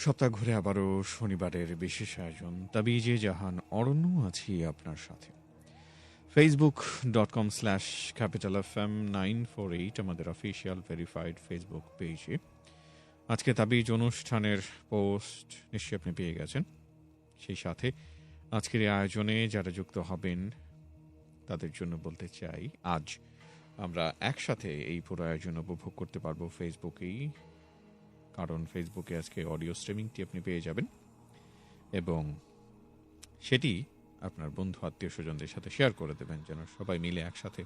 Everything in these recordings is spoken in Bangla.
সপ্তাহ ঘুরে আবারও শনিবারের বিশেষ আয়োজন তাবিজে জাহান অরণ্য আছি আপনার সাথে। facebook.com/capitalfm948 আমাদের অফিসিয়াল ভেরিফাইড ফেসবুক পেজে আজকে তাবিজ অনুষ্ঠানের পোস্ট নিশ্চয়ই আপনি পেয়ে গেছেন। সেই সাথে আজকের এই আয়োজনে যারা যুক্ত হবেন তাদের জন্য বলতে চাই, আজ আমরা একসাথে এই পুরো আয়োজন উপভোগ করতে পারবো ফেসবুকেই, কারণ ফেসবুকে আজকে অডিও স্ট্রিমিংটি আপনি পেয়ে যাবেন এবং সেটি আপনার বন্ধু আত্মীয় স্বজনদের সাথে শেয়ার করে দেবেন, যেন সবাই মিলে একসাথে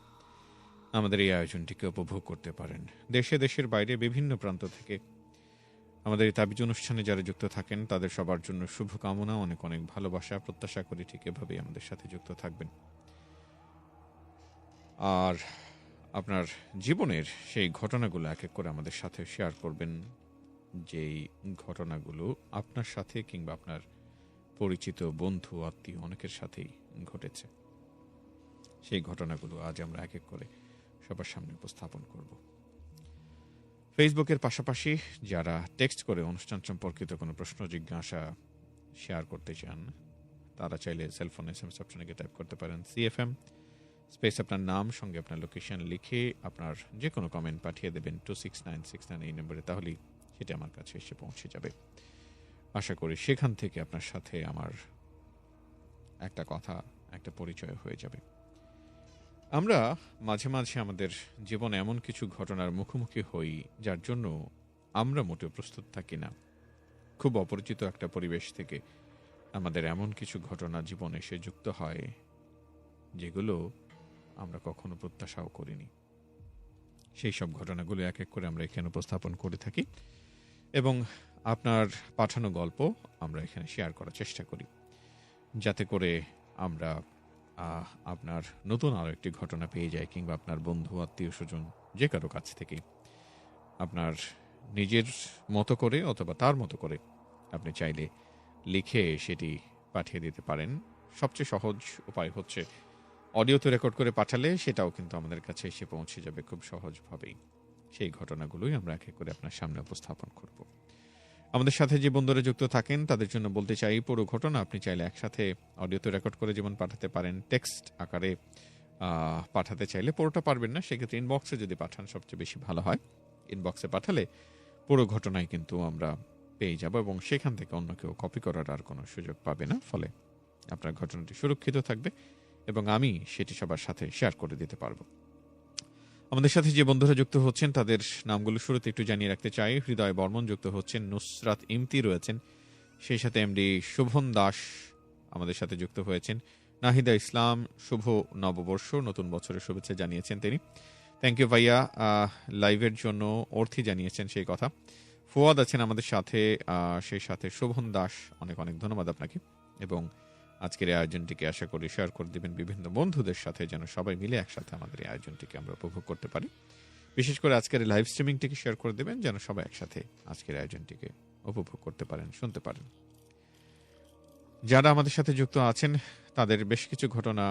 আমাদের এই আয়োজনটিকে উপভোগ করতে পারেন। দেশে দেশের বাইরে বিভিন্ন প্রান্ত থেকে আমাদের এই তাবিজ অনুষ্ঠানে যারা যুক্ত থাকেন তাদের সবার জন্য শুভকামনা, অনেক অনেক ভালোবাসা প্রত্যাশা করি ঠিক এভাবেই আমাদের সাথে যুক্ত থাকবেন আর আপনার জীবনের সেই ঘটনাগুলো এক এক করে আমাদের সাথে শেয়ার করবেন, যেই ঘটনাগুলো আপনার সাথে কিংবা আপনার পরিচিত বন্ধু আত্মীয় অনেকের সাথেই ঘটেছে। সেই ঘটনাগুলো আজ আমরা এক এক করে সবার সামনে উপস্থাপন করব। ফেসবুকের পাশাপাশি যারা টেক্সট করে অনুষ্ঠান সম্পর্কিত কোনো প্রশ্ন জিজ্ঞাসা শেয়ার করতে চান তারা চাইলে সেলফোন SMS অপশনে গিয়ে টাইপ করতে পারেন CFM স্পেস আপনার নাম সঙ্গে আপনার লোকেশন লিখে আপনার যে কোনো কমেন্ট পাঠিয়ে দেবেন 26969 এই নম্বরে, তাহলেই সেটা আমার কাছে এসে পৌঁছে যাবে। আশা করি সেখান থেকে আপনার সাথে আমার একটা কথা, একটা পরিচয় হয়ে যাবে। আমরা মাঝে মাঝে আমাদের জীবনে এমন কিছু ঘটনার মুখোমুখি হই যার জন্য আমরা মোটেও প্রস্তুত থাকি না। খুব অপরিচিত একটা পরিবেশ থেকে আমাদের এমন কিছু ঘটনা জীবনে এসে যুক্ত হয় যেগুলো আমরা কখনো প্রত্যাশাও করিনি। সেই সব ঘটনাগুলো এক এক করে আমরা এখানে উপস্থাপন করে থাকি এবং আপনার পাঠানো গল্প আমরা এখানে শেয়ার করার চেষ্টা করি, যাতে করে আমরা আপনার নতুন আরও একটি ঘটনা পেয়ে যাই কিংবা আপনার বন্ধু আত্মীয় স্বজন যে কারো কাছ থেকে আপনার নিজের মতো করে অথবা তার মতো করে আপনি চাইলে লিখে সেটি পাঠিয়ে দিতে পারেন। সবচেয়ে সহজ উপায় হচ্ছে অডিওতে রেকর্ড করে পাঠালে সেটাও কিন্তু আমাদের কাছে এসে পৌঁছে যাবে খুব সহজভাবেই। সেই ঘটনাগুলোই আমরা এক এক করে আপনার সামনে উপস্থাপন করব। আমাদের সাথে যে বন্ধুরা যুক্ত থাকেন তাদের জন্য বলতে চাই, পুরো ঘটনা আপনি চাইলে একসাথে অডিওতে রেকর্ড করে যেমন পাঠাতে পারেন, টেক্সট আকারে পাঠাতে চাইলে পুরোটা পারবেন না, সেক্ষেত্রে ইনবক্সে যদি পাঠান সবচেয়ে বেশি ভালো হয়। ইনবক্সে পাঠালে পুরো ঘটনাই কিন্তু আমরা পেয়ে যাব এবং সেখান থেকে অন্য কেউ কপি করার আর কোনো সুযোগ পাবে না, ফলে আপনার ঘটনাটি সুরক্ষিত থাকবে এবং আমি সেটি সবার সাথে শেয়ার করে দিতে পারবো। আমাদের সাথে যে বন্ধুরা যুক্ত হচ্ছেন তাদের নামগুলো শুরুতে একটু জানিয়ে রাখতে চাই। হৃদয় বর্মন যুক্ত হচ্ছেন, নুসরাত ইমতি রয়েছেন, সেই সাথে MD শোভন দাস আমাদের সাথে যুক্ত হয়েছেন, নাহিদা ইসলাম শুভ নববর্ষ নতুন বছরের শুভেচ্ছা জানিয়েছেন তিনি। থ্যাংক ইউ ভাইয়া, লাইভের জন্য অর্থী জানিয়েছেন সেই কথা। ফুয়াদ আছেন আমাদের সাথে, সেই সাথে শোভন দাস, অনেক অনেক ধন্যবাদ আপনাকে এবং আজকের এই আয়োজনটিকে আশা করি শেয়ার করে দিবেন বিভিন্ন বন্ধুদের সাথে, যেন সবাই মিলে একসাথে আমাদের এই আয়োজনটিকে আমরা উপভোগ করতে পারি। বিশেষ করে আজকের লাইভ স্ট্রিমিংটিকে শেয়ার করে দেবেন যেন সবাই একসাথে আজকের আয়োজনটিকে উপভোগ করতে পারেন, শুনতে পারেন। যারা আমাদের সাথে যুক্ত আছেন তাদের বেশ কিছু ঘটনা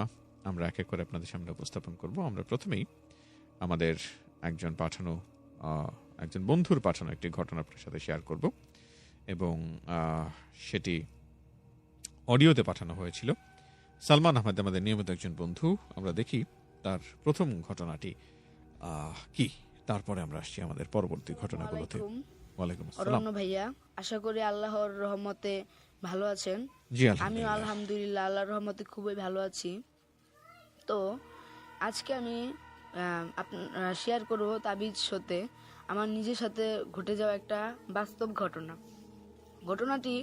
আমরা এক এক করে আপনাদের সামনে উপস্থাপন করব। আমরা প্রথমেই আমাদের একজন বন্ধুর পাঠানো একটি ঘটনা আপনার সাথে শেয়ার করব এবং সেটি অডিওতে পাঠানো হয়েছিল। সালমান আহমেদ আমাদের নিয়মিত একজন বন্ধু, আমরা দেখি তার প্রথম ঘটনাটি কি, তারপরে আমরা আসছি আমাদের পরবর্তী ঘটনাগুলোতে। ওয়ালাইকুম আসসালাম ভাইয়া, আশা করি আল্লাহর রহমতে ভালো আছেন। জি আমি আলহামদুলিল্লাহ আল্লাহর রহমতে খুবই ভালো আছি। তো আজকে আমি শেয়ার করব তাবিজ হতে আমার নিজের সাথে ঘটে যাওয়া একটা বাস্তব ঘটনা। ঘটনাটি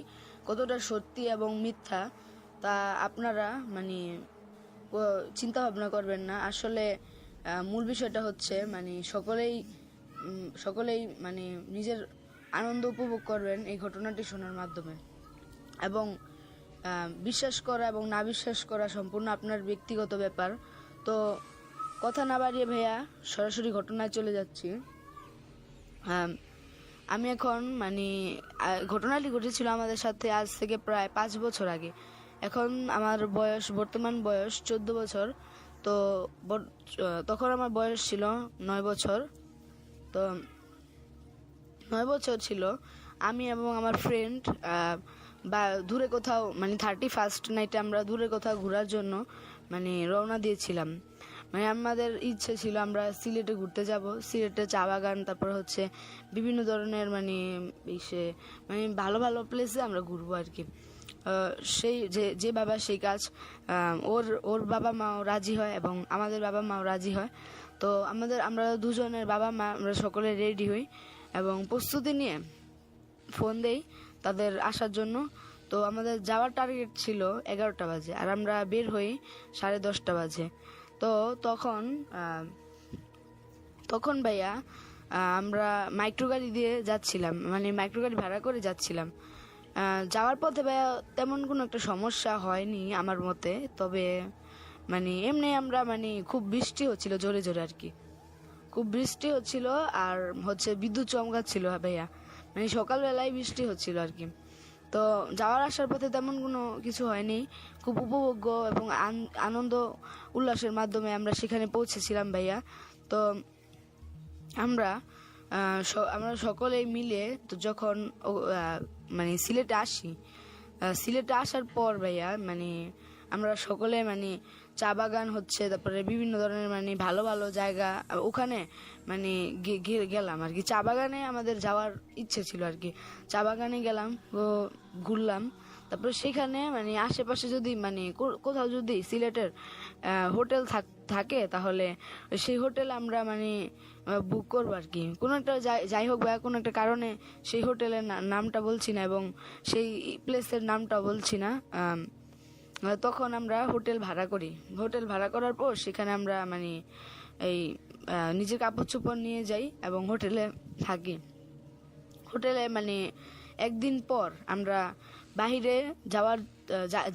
কতটা সত্যি এবং মিথ্যা তা আপনারা চিন্তা ভাবনা করবেন না। আসলে মূল বিষয়টা হচ্ছে সকলেই নিজের আনন্দ উপভোগ করবেন এই ঘটনাটি শোনার মাধ্যমে এবং বিশ্বাস করা এবং না বিশ্বাস করা সম্পূর্ণ আপনার ব্যক্তিগত ব্যাপার। তো কথা না বাড়িয়ে ভাইয়া সরাসরি ঘটনায় চলে যাচ্ছি। আমি এখন ঘটনাটি ঘটেছিল আমাদের সাথে আজ থেকে প্রায় 5 বছর আগে। এখন আমার বর্তমান বয়স 14 বছর। তো তখন আমার বয়স ছিল 9 বছর। তো 9 বছর ছিল আমি এবং আমার ফ্রেন্ড বা দূরে কোথাও মানে 31st নাইটে আমরা দূরে কোথাও ঘোরার জন্য মানে রওনা দিয়েছিলাম। মানে আমাদের ইচ্ছে ছিল আমরা সিলেটে ঘুরতে যাব, সিলেটে চা বাগান, তারপর হচ্ছে বিভিন্ন ধরনের মানে মানে ভালো ভালো প্লেসে আমরা ঘুরবো আর কি। সেই যে যে বাবা সেই কাজ, ওর ওর বাবা মাও রাজি হয় এবং আমাদের বাবা মাও রাজি হয়। তো আমরা দুজনের বাবা মা আমরা সকলে রেডি হই এবং প্রস্তুতি নিয়ে ফোন দেই তাদের আসার জন্য। তো আমাদের যাওয়ার টার্গেট ছিল 11টা বাজে আর আমরা বের হই 10:30 বাজে। তো তখন ভাইয়া আমরা মাইক্রো গাড়ি দিয়ে যাচ্ছিলাম, মানে মাইক্রো গাড়ি ভাড়া করে যাচ্ছিলাম। যাওয়ার পথে ভাইয়া তেমন কোনো একটা সমস্যা হয়নি আমার মতে, তবে মানে এমনি আমরা মানে খুব বৃষ্টি হচ্ছিল জোরে জোরে আর কি, খুব বৃষ্টি হচ্ছিল আর হচ্ছে বিদ্যুৎ চমকাচ্ছিল ভাইয়া, মানে সকালবেলায় বৃষ্টি হচ্ছিল আর কি। তো যাওয়ার আসার পথে তেমন কোনো কিছু হয়নি, খুব উপভোগ্য এবং আনন্দ উল্লাসের মাধ্যমে আমরা সেখানে পৌঁছেছিলাম ভাইয়া। তো আমরা সকলেই মিলে তো যখন মানে সিলেটে আসি, সিলেটে আসার পর ভাইয়া মানে আমরা সকলে মানে চা বাগান হচ্ছে, তারপরে বিভিন্ন ধরনের মানে ভালো ভালো জায়গা ওখানে মানে গেলাম আর কি। চা বাগানে আমাদের যাওয়ার ইচ্ছে ছিল আর কি, চা বাগানে গেলাম, ঘুরলাম। তারপরে সেখানে মানে আশেপাশে যদি মানে কোথাও যদি সিলেটের হোটেল থাকে তাহলে সেই হোটেল আমরা মানে বুক করবো আর কি। কোনো একটা যাই হোক বা কোনো একটা কারণে সেই হোটেলের নামটা বলছি না এবং সেই প্লেসের নামটা বলছি না। তখন আমরা হোটেল ভাড়া করি, হোটেল ভাড়া করার পর সেখানে আমরা মানে এই নিজের কাপড় চোপড় নিয়ে যাই এবং হোটেলে থাকি। হোটেলে মানে একদিন পর আমরা বাহিরে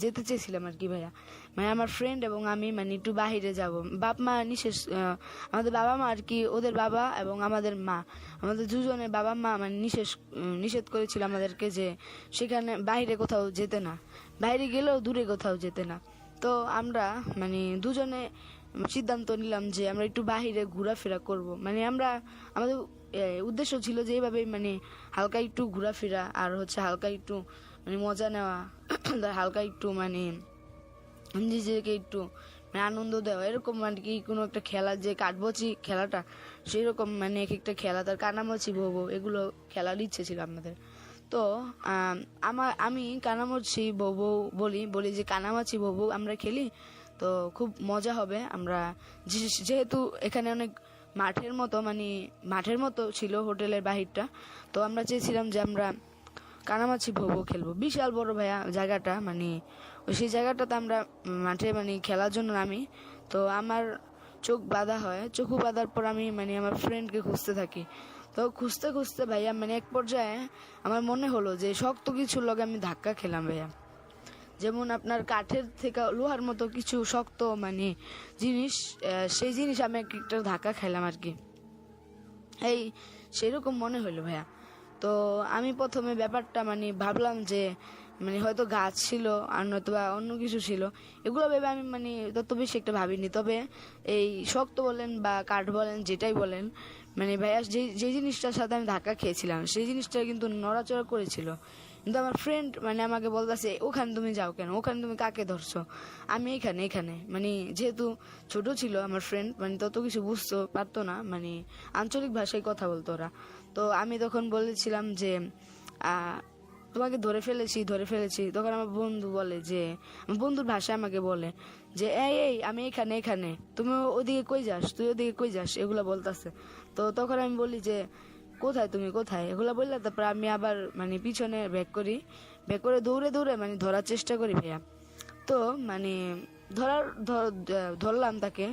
যেতে চেয়েছিলাম আর কি ভাইয়া, মানে আমার ফ্রেন্ড এবং আমি মানে একটু বাহিরে যাব। মা আমাদের বাবা মা আর কি, ওদের বাবা এবং আমাদের মা, আমাদের দুজনের বাবা মা মানে নিষেধ করেছিল আমাদেরকে যে সেখানে বাইরে কোথাও যেতে না, বাইরে গেলেও দূরে কোথাও যেতে না। তো আমরা মানে দুজনে সিদ্ধান্ত নিলাম যে আমরা একটু বাহিরে ঘোরাফেরা করব। মানে আমাদের উদ্দেশ্য ছিল যে এইভাবে মানে হালকা একটু ঘোরাফেরা আর হচ্ছে হালকা একটু মানে মজা নেওয়া, হালকা একটু মানে নিজেকে একটু মানে আনন্দ দেওয়া, এরকম মানে কি কোনো একটা খেলা যে কাঠবচি খেলাটা সেই রকম মানে এক একটা খেলা, তার কানামাছি ভোবো এগুলো খেলার ইচ্ছে ছিল আমাদের। তো আমি কানামাছি ভোবো বলি যে কানামাছি ভোবো আমরা খেলি, তো খুব মজা হবে। আমরা যেহেতু এখানে অনেক মাঠের মতো ছিল হোটেলের বাহিরটা, তো আমরা চেয়েছিলাম যে আমরা কানামাছি ভোবো খেলবো। বিশাল বড় ভাইয়া জায়গাটা, মানে সেই জায়গাটাতে আমরা মাঠে মানে খেলার জন্য নামি। তো আমার চোখ বাঁধার পর আমি মানে আমার ফ্রেন্ডকে খুঁজতে থাকি। তো খুঁজতে খুঁজতে ভাইয়া মানে এক পর্যায়ে আমার মনে হলো যে শক্ত কিছুর লগে আমি ধাক্কা খেলাম ভাইয়া, যেমন আপনার কাঠের থেকে লোহার মতো কিছু শক্ত মানে জিনিস, সেই জিনিস আমি একটা ধাক্কা খেলাম আর কি, এই সেরকম মনে হলো ভাইয়া। তো আমি প্রথমে ব্যাপারটা মানে ভাবলাম যে মানে হয়তো গাছ ছিল আর নয়তো বা অন্য কিছু ছিল, এগুলো ভেবে আমি মানে তত বেশি একটা ভাবিনি। তবে এই শক্ত বলেন বা কাঠ বলেন যেটাই বলেন, মানে ভাইয়া যে জিনিসটার সাথে আমি ধাক্কা খেয়েছিলাম সেই জিনিসটা কিন্তু নড়াচড়া করেছিল। কিন্তু আমার ফ্রেন্ড মানে আমাকে বলতেছে ওখানে তুমি যাও কেন, ওখানে তুমি কাকে ধরছো, আমি এখানে মানে যেহেতু ছোট ছিল আমার ফ্রেন্ড, মানে তত কিছু বুঝতে পারতো না, মানে আঞ্চলিক ভাষায় কথা বলতো ওরা। তো আমি তখন বলেছিলাম যে তোমাকে ধরে ফেলেছি। তখন আমার বন্ধু বলে যে, আমার বন্ধুর ভাষায় আমাকে বলে যে এই আমি এখানে, তুমি ওদিকে কই যাস, তুই ওদিকে কই যাস, এগুলো বলতেছে। তো তখন আমি বলি যে তুমি কোথায়, এগুলো বললে তারপর আমি আবার মানে পিছনে ব্যাক করে দৌড়ে মানে ধরার চেষ্টা করি ভাইয়া। তো মানে ধরলাম তাকে,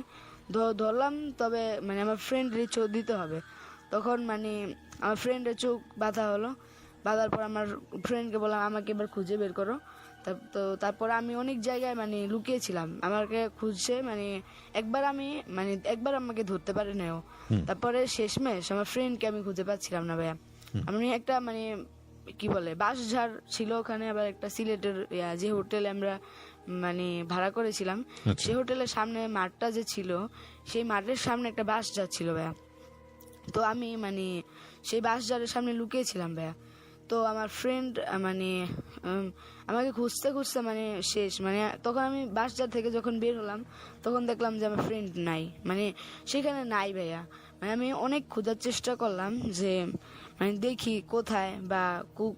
তবে মানে আমার ফ্রেন্ডের চোখ দিতে হবে। তখন মানে আমার ফ্রেন্ডের চোখ বাঁধার পর আমার ফ্রেন্ডকে বললাম আমাকে এবার খুঁজে বের করো। তো তারপর আমি অনেক জায়গায় মানে লুকিয়েছিলাম, আমাকে খুঁজছে, মানে একবার আমাকে ধরতে পারে না ও। তারপরে শেষমেশ আমার ফ্রেন্ডকে আমি খুঁজে পাচ্ছিলাম না ভাইয়া। আমি একটা মানে কি বলে বাঁশঝাড় ছিল ওখানে, আবার একটা সিলেটের যে হোটেলে আমরা মানে ভাড়া করেছিলাম সেই হোটেলের সামনে মাঠটা যে ছিল, সেই মাঠের সামনে একটা বাঁশঝাড় ছিল ভাইয়া। তো আমি মানে সেই বাঁশঝাড়ের সামনে লুকিয়েছিলাম ভাইয়া। তো আমার ফ্রেন্ড মানে আমাকে খুঁজতে খুঁজতে মানে শেষ, মানে তখন আমি বাসা থেকে যখন বের হলাম তখন দেখলাম যে আমার ফ্রেন্ড নাই, মানে সেখানে নাই ভাইয়া। মানে আমি অনেক খোঁজার চেষ্টা করলাম যে মানে দেখি কোথায় বা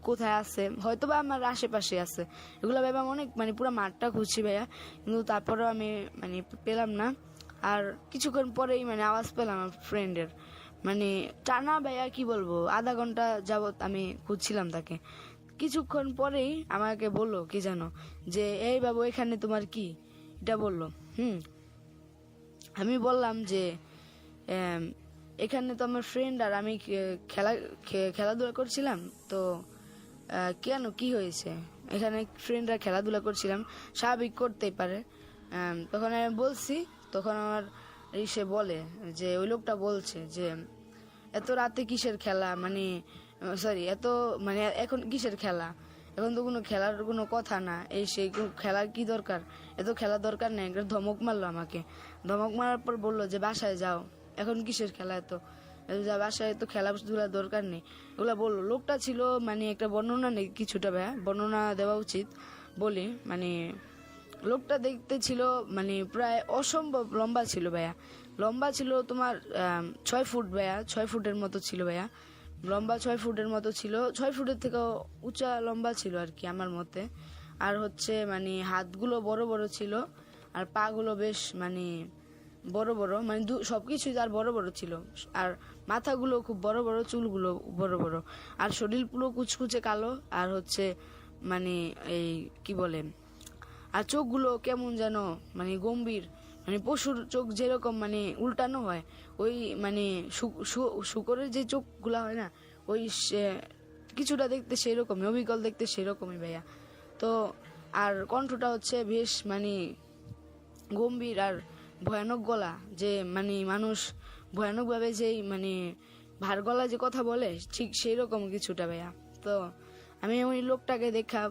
কোথায় আছে, হয়তো বা আমার আশেপাশে আছে, এগুলো ভেবে আমি অনেক মানে পুরো মাঠটা খুঁজছি ভাইয়া, কিন্তু তারপরেও আমি মানে পেলাম না। আর কিছুক্ষণ পরেই মানে আওয়াজ পেলাম আমার ফ্রেন্ডের, মানে টানা ভাইয়া কি বলবো, আধা ঘন্টা যাবত আমি খুঁজছিলাম তাকে। কিছুক্ষণ পরেই আমাকে বললো কি জানো, যে এই বাবু এখানে তোমার কি, এটা বললো। আমি বললাম যে এখানে তো আমার ফ্রেন্ড আর আমি খেলাধুলা করছিলাম, তো কেন কি হয়েছে, এখানে ফ্রেন্ডরা খেলাধুলা করছিলাম, স্বাভাবিক করতেই পারে। তখন আমি বলছি, তখন আমার সে বলে যে ওই লোকটা বলছে যে এত রাতে কিসের খেলা, মানে সরি এত মানে এখন কিসের খেলা, এখন তো কোনো খেলার কোনো কথা না, এই সেই খেলার কি দরকার, এত খেলার দরকার নেই। একটা ধমক মারলো আমাকে, ধমক মারার পর বললো যে বাসায় যাও, এখন কিসের খেলা, এত বাসায় তো খেলাধুলার দরকার নেই, এগুলো বললো। লোকটা ছিল মানে একটা বর্ণনা নেই কিছুটা ভাইয়া, বর্ণনা দেওয়া উচিত বলি, মানে লোকটা দেখতে ছিল মানে প্রায় অসম্ভব লম্বা ছিল ভাইয়া, লম্বা ছিল তোমার 6 ফুট ভাইয়া, 6 ফুটের মতো ছিল ভাইয়া, লম্বা 6 ফুটের মতো ছিল, 6 ফুটের থেকেও উঁচা লম্বা ছিল আর কি আমার মতে। আর হচ্ছে মানে হাতগুলো বড় বড় ছিল, আর পাগুলো বেশ মানে বড় বড়, মানে সবকিছুই তার বড় বড় ছিল, আর মাথাগুলো খুব বড় বড়, চুলগুলো বড় বড়, আর শরীর পুরো কুচকুচে কালো, আর হচ্ছে মানে এই কি বলে, আর চোখগুলো কেমন যেন মানে গম্ভীর, মানে পশুর চোখ যেরকম মানে উল্টানো হয়, ওই মানে শুকরের যে চোখগুলা হয় না, ওই কিছুটা দেখতে সেরকমই, অবিকল দেখতে সেরকমই ভাইয়া। তো আর কণ্ঠটা হচ্ছে বেশ মানে গম্ভীর আর ভয়ানক গলা, যে মানে মানুষ ভয়ানকভাবে যেই মানে ভার গলা যে কথা বলে, ঠিক সেই রকম কিছুটা ভাইয়া। তো আমি ওই লোকটাকে দেখা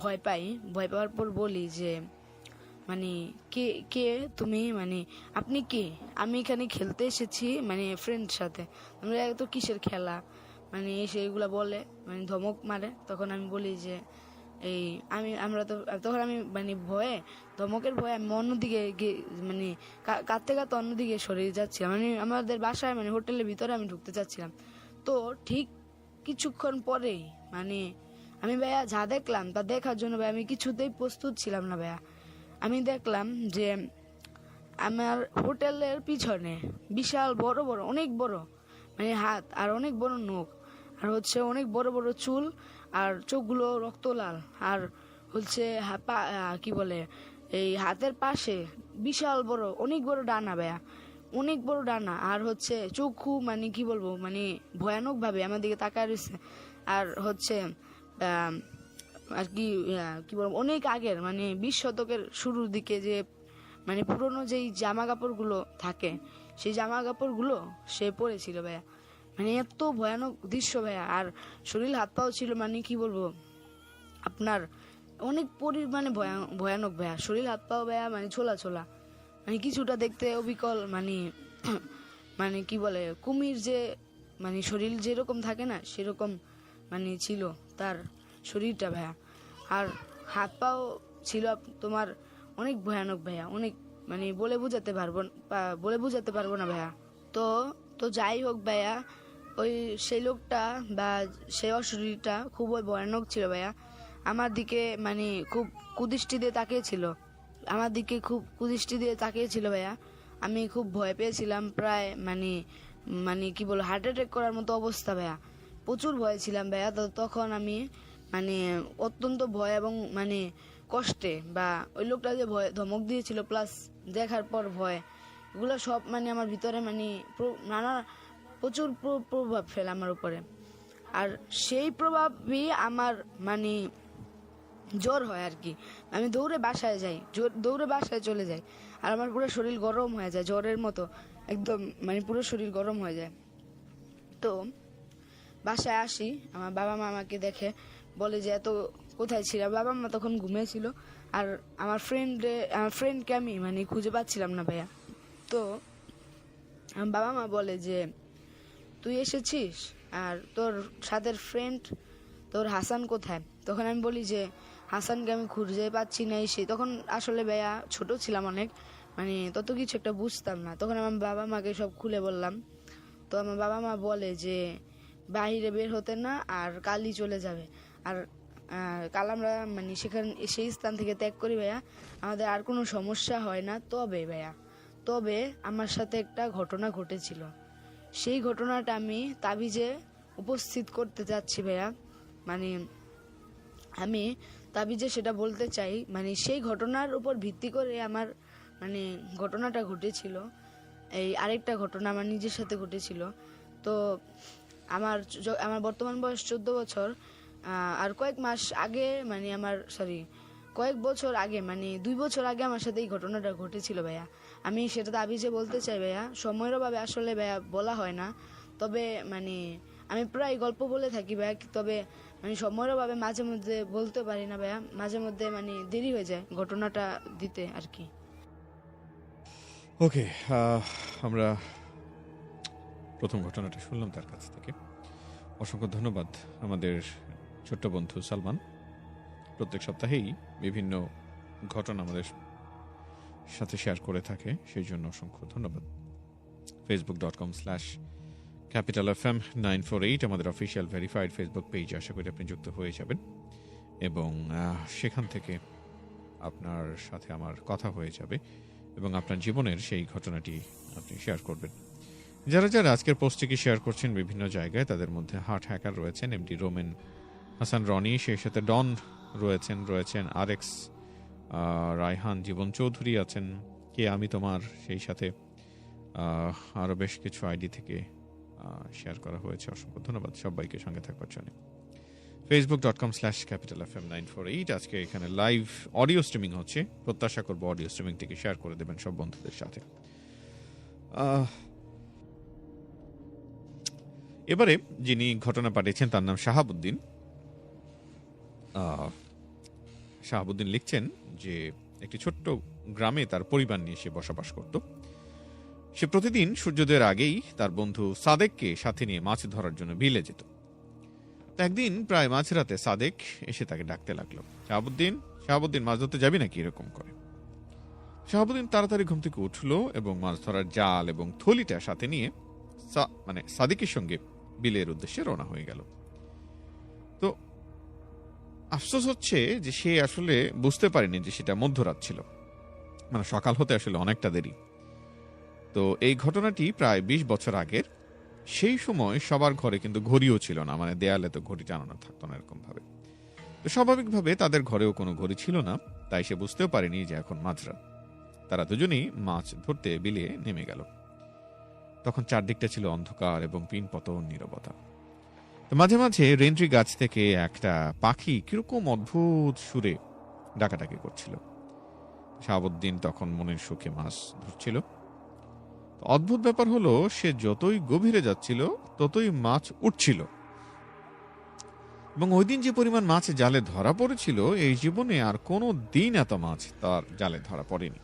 ভয় পাই, ভয় পাওয়ার পর বলি যে মানে কে কে তুমি, মানে আপনি কে, আমি এখানে খেলতে এসেছি মানে ফ্রেন্ড সাথে, আমরা তো কিসের খেলা, মানে সেইগুলা বলে মানে ধমক মারে। তখন আমি বলি যে এই আমরা তো, তখন আমি মানে ভয়ে, ধমকের ভয়ে আমি অন্যদিকে মানে কাঁদতে কাঁদতে অন্যদিকে সরে যাচ্ছিলাম, মানে আমাদের বাসায় মানে হোটেলের ভিতরে আমি ঢুকতে চাচ্ছিলাম। তো ঠিক কিছুক্ষণ পরেই মানে আমি ভাইয়া যা দেখলাম তা দেখার জন্য ভাই আমি কিছুতেই প্রস্তুত ছিলাম না ভাইয়া। আমি দেখলাম যে আমার হোটেলের পিছনে বিশাল বড় বড় অনেক বড় মানে হাত, আর অনেক বড় নখ, আর হচ্ছে অনেক বড় বড় চুল, আর চোখগুলো রক্ত লাল, আর হচ্ছে কি বলে এই হাতের পাশে বিশাল বড় অনেক বড় ডানা ভাইয়া, অনেক বড় ডানা, আর হচ্ছে চক্ষু মানে কি বলবো মানে ভয়ানক ভাবে আমার দিকে তাকায় রয়েছে। আর হচ্ছে আর কি কি বলবো অনেক আগের মানে 20 শতকের শুরুর দিকে যে মানে পুরনো যেই জামা কাপড়গুলো থাকে, সেই জামা কাপড়গুলো সে পরেছিল ভাইয়া, মানে এত ভয়ানক দৃশ্য ভাইয়া। আর শরীর হাত পাও ছিল মানে কি বলবো আপনার অনেক পরিমাণে ভয়ানক ভাইয়া, শরীর হাত পাও ভাইয়া মানে ছোলা ছোলা, মানে কিছুটা দেখতে অবিকল মানে মানে কি বলে কুমির যে মানে শরীর যেরকম থাকে না সেরকম মানে ছিল তার শরীরটা ভাইয়া। আর হাত পাও ছিল তোমার অনেক ভয়ানক ভাইয়া, অনেক মানে বলে বোঝাতে পারবো না ভাইয়া। তো তো যাই হোক ভাইয়া, ওই সেই লোকটা বা সেই অশরীরটা খুবই ভয়ানক ছিল ভাইয়া, আমার দিকে মানে খুব কুদৃষ্টি দিয়ে তাকিয়েছিল, আমার দিকে খুব কুদৃষ্টি দিয়ে তাকিয়েছিল ভাইয়া। আমি খুব ভয় পেয়েছিলাম, প্রায় মানে মানে কি বলবো হার্ট অ্যাটাক করার মতো অবস্থা ভাইয়া, প্রচুর ভয় ছিলাম ভাইয়া। তো তখন আমি মানে অত্যন্ত ভয় এবং মানে কষ্টে বা ওই লোকটা যে ভয় ধমক দিয়েছিল প্লাস দেখার পর ভয়, এগুলো সব মানে আমার ভিতরে মানে নানা প্রচুর প্রভাব ফেলে আমার উপরে। আর সেই প্রভাবই আমার মানে জ্বর হয় আর কি, আমি দৌড়ে বাসায় যাই, দৌড়ে বাসায় চলে যাই, আর আমার পুরো শরীর গরম হয়ে যায় জ্বরের মতো, একদম মানে পুরো শরীর গরম হয়ে যায়। তো বাসায় আসি, আমার বাবা মা আমাকে দেখে বলে যে এত কোথায় ছিল, বাবা মা তখন ঘুমিয়েছিল, আর আমার ফ্রেন্ডকে আমি মানে খুঁজে পাচ্ছিলাম না ভাইয়া। তো আমার বাবা মা বলে যে তুই এসেছিস আর তোর সাথে ফ্রেন্ড তোর হাসান কোথায়? তখন আমি বলি যে হাসানকে আমি খুঁজে পাচ্ছি না। এসে তখন আসলে ভাইয়া ছোট ছিলাম অনেক, মানে তত কিছু একটা বুঝতাম না। তখন আমার বাবা মাকে সব খুলে বললাম। তো আমার বাবা মা বলে যে বাইরে বের হতে না, আর কালই চলে যাবে। আর কাল আমরা মানে সেই স্থান থেকে ত্যাগ করি ভাইয়া, আমাদের আর কোনো সমস্যা হয় না। তবে ভাইয়া, তবে আমার সাথে একটা ঘটনা ঘটেছিল। সেই ঘটনাটা আমি তাবিজে উপস্থিত করতে চাচ্ছি ভাইয়া। মানে আমি তাবিজে সেটা বলতে চাই, মানে সেই ঘটনার উপর ভিত্তি করে আমার মানে ঘটনাটা ঘটেছিল। এই আরেকটা ঘটনা আমার নিজের সাথে ঘটেছিল। তো আমার বর্তমান বয়স 14 বছর। আর কয়েক মাস আগে মানে কয়েক বছর আগে, মানে 2 বছর আগে আমার সাথে এই ঘটনাটা ঘটেছিল ভাইয়া। আমি সেটা তাবিজে বলতে চাই ভাইয়া। সময়ের অভাবে আসলে ভাইয়া বলা হয় না। তবে মানে আমি প্রায় গল্প বলে থাকি ভাইয়া, তবে মানে সময়ের অভাবে মাঝে মধ্যে বলতে পারি না ভাইয়া। মাঝে মধ্যে মানে দেরি হয়ে যায় ঘটনাটা দিতে আর কি। ওকে, আমরা প্রথম ঘটনাটা শুনলাম তার কাছ থেকে। অসংখ্য ধন্যবাদ আমাদের ছোট্ট বন্ধু সালমান। প্রত্যেক সপ্তাহেই বিভিন্ন ঘটনা আমাদের সাথে শেয়ার করে থাকে, সেই জন্য অসংখ্য ধন্যবাদ। facebook.com/capitalfm948 আমাদের অফিসিয়াল ভেরিফাইড ফেসবুক পেজ, আশা করি আপনি যুক্ত হয়ে যাবেন এবং সেখান থেকে আপনার সাথে আমার কথা হয়ে যাবে এবং আপনার জীবনের সেই ঘটনাটি আপনি শেয়ার করবেন। যারা যারা আজকের পোস্টটিকে শেয়ার করছেন বিভিন্ন জায়গায়, তাদের মধ্যে হার্ট হ্যাকার রয়েছেন, এমডি রোমেন হাসান রনি, সেই সাথে ডন রয়েছেন RX রায়হান, জীবন চৌধুরী আছেন, কে আমি তোমার, সেই সাথে আরও বেশ কিছু আইডি থেকে শেয়ার করা হয়েছে। অসংখ্য ধন্যবাদ সবাইকে সঙ্গে থাকবার জন্য। facebook.com/capitalfm948 আজকে এখানে লাইভ অডিও স্ট্রিমিং হচ্ছে। প্রত্যাশা করবো অডিও স্ট্রিমিংটিকে শেয়ার করে দেবেন সব বন্ধুদের সাথে। এবারে যিনি ঘটনা পাঠিয়েছেন তার নাম শাহাবুদ্দিন। শাহাবুদ্দিন লিখছেন যে একটি ছোট্ট গ্রামে তার পরিবার নিয়ে সে বসবাস করত। সে প্রতিদিন সূর্যোদয়ের আগেই তার বন্ধু সাদেককে সাথে নিয়ে মাছ ধরার জন্য বিলে যেত। একদিন প্রায় মাঝরাতে সাদেক এসে তাকে ডাকতে লাগলো, শাহাবুদ্দিন মাছ ধরতে যাবি নাকি, এরকম করে। শাহাবুদ্দিন তাড়াতাড়ি ঘুম থেকে উঠলো এবং মাছ ধরার জাল এবং থলিটা সাথে নিয়ে সাদেকের সঙ্গে বিলের উদ্দেশ্যে রওনা হয়ে গেল। তো আফসোস হচ্ছে যে সে আসলে বুঝতে পারেনি যে সেটা মধ্যরাত ছিল, মানে সকাল হতে আসলে অনেকটা দেরি। তো এই ঘটনাটি প্রায় 20 বছর আগের। সেই সময় সবার ঘরে কিন্তু ঘড়িও ছিল না, মানে দেয়ালে তো ঘড়ি টানানো থাকতো না এরকম ভাবে। তো স্বাভাবিকভাবে তাদের ঘরেও কোনো ঘড়ি ছিল না, তাই সে বুঝতেও পারেনি যে এখন মাঝরাত। তারা দুজনেই মাছ ধরতে বিলে নেমে গেল। তখন চারদিকটা ছিল অন্ধকার এবং পিনপতন নীরবতা। তো মাঝে মাঝে রেন্ট্রি গাছ থেকে একটা পাখি কিরকম অদ্ভুত সুরে ডাকাডাকি করছিল। শাহাবুদ্দিন তখন মনের সুখে মাছ ধরছিল। অদ্ভুত ব্যাপার হলো, সে যতই গভীরে যাচ্ছিল ততই মাছ উঠছিল এবং ওই দিন যে পরিমাণ মাছ জালে ধরা পড়েছিল, এই জীবনে আর কোনো দিন এত মাছ তার জালে ধরা পড়েনি।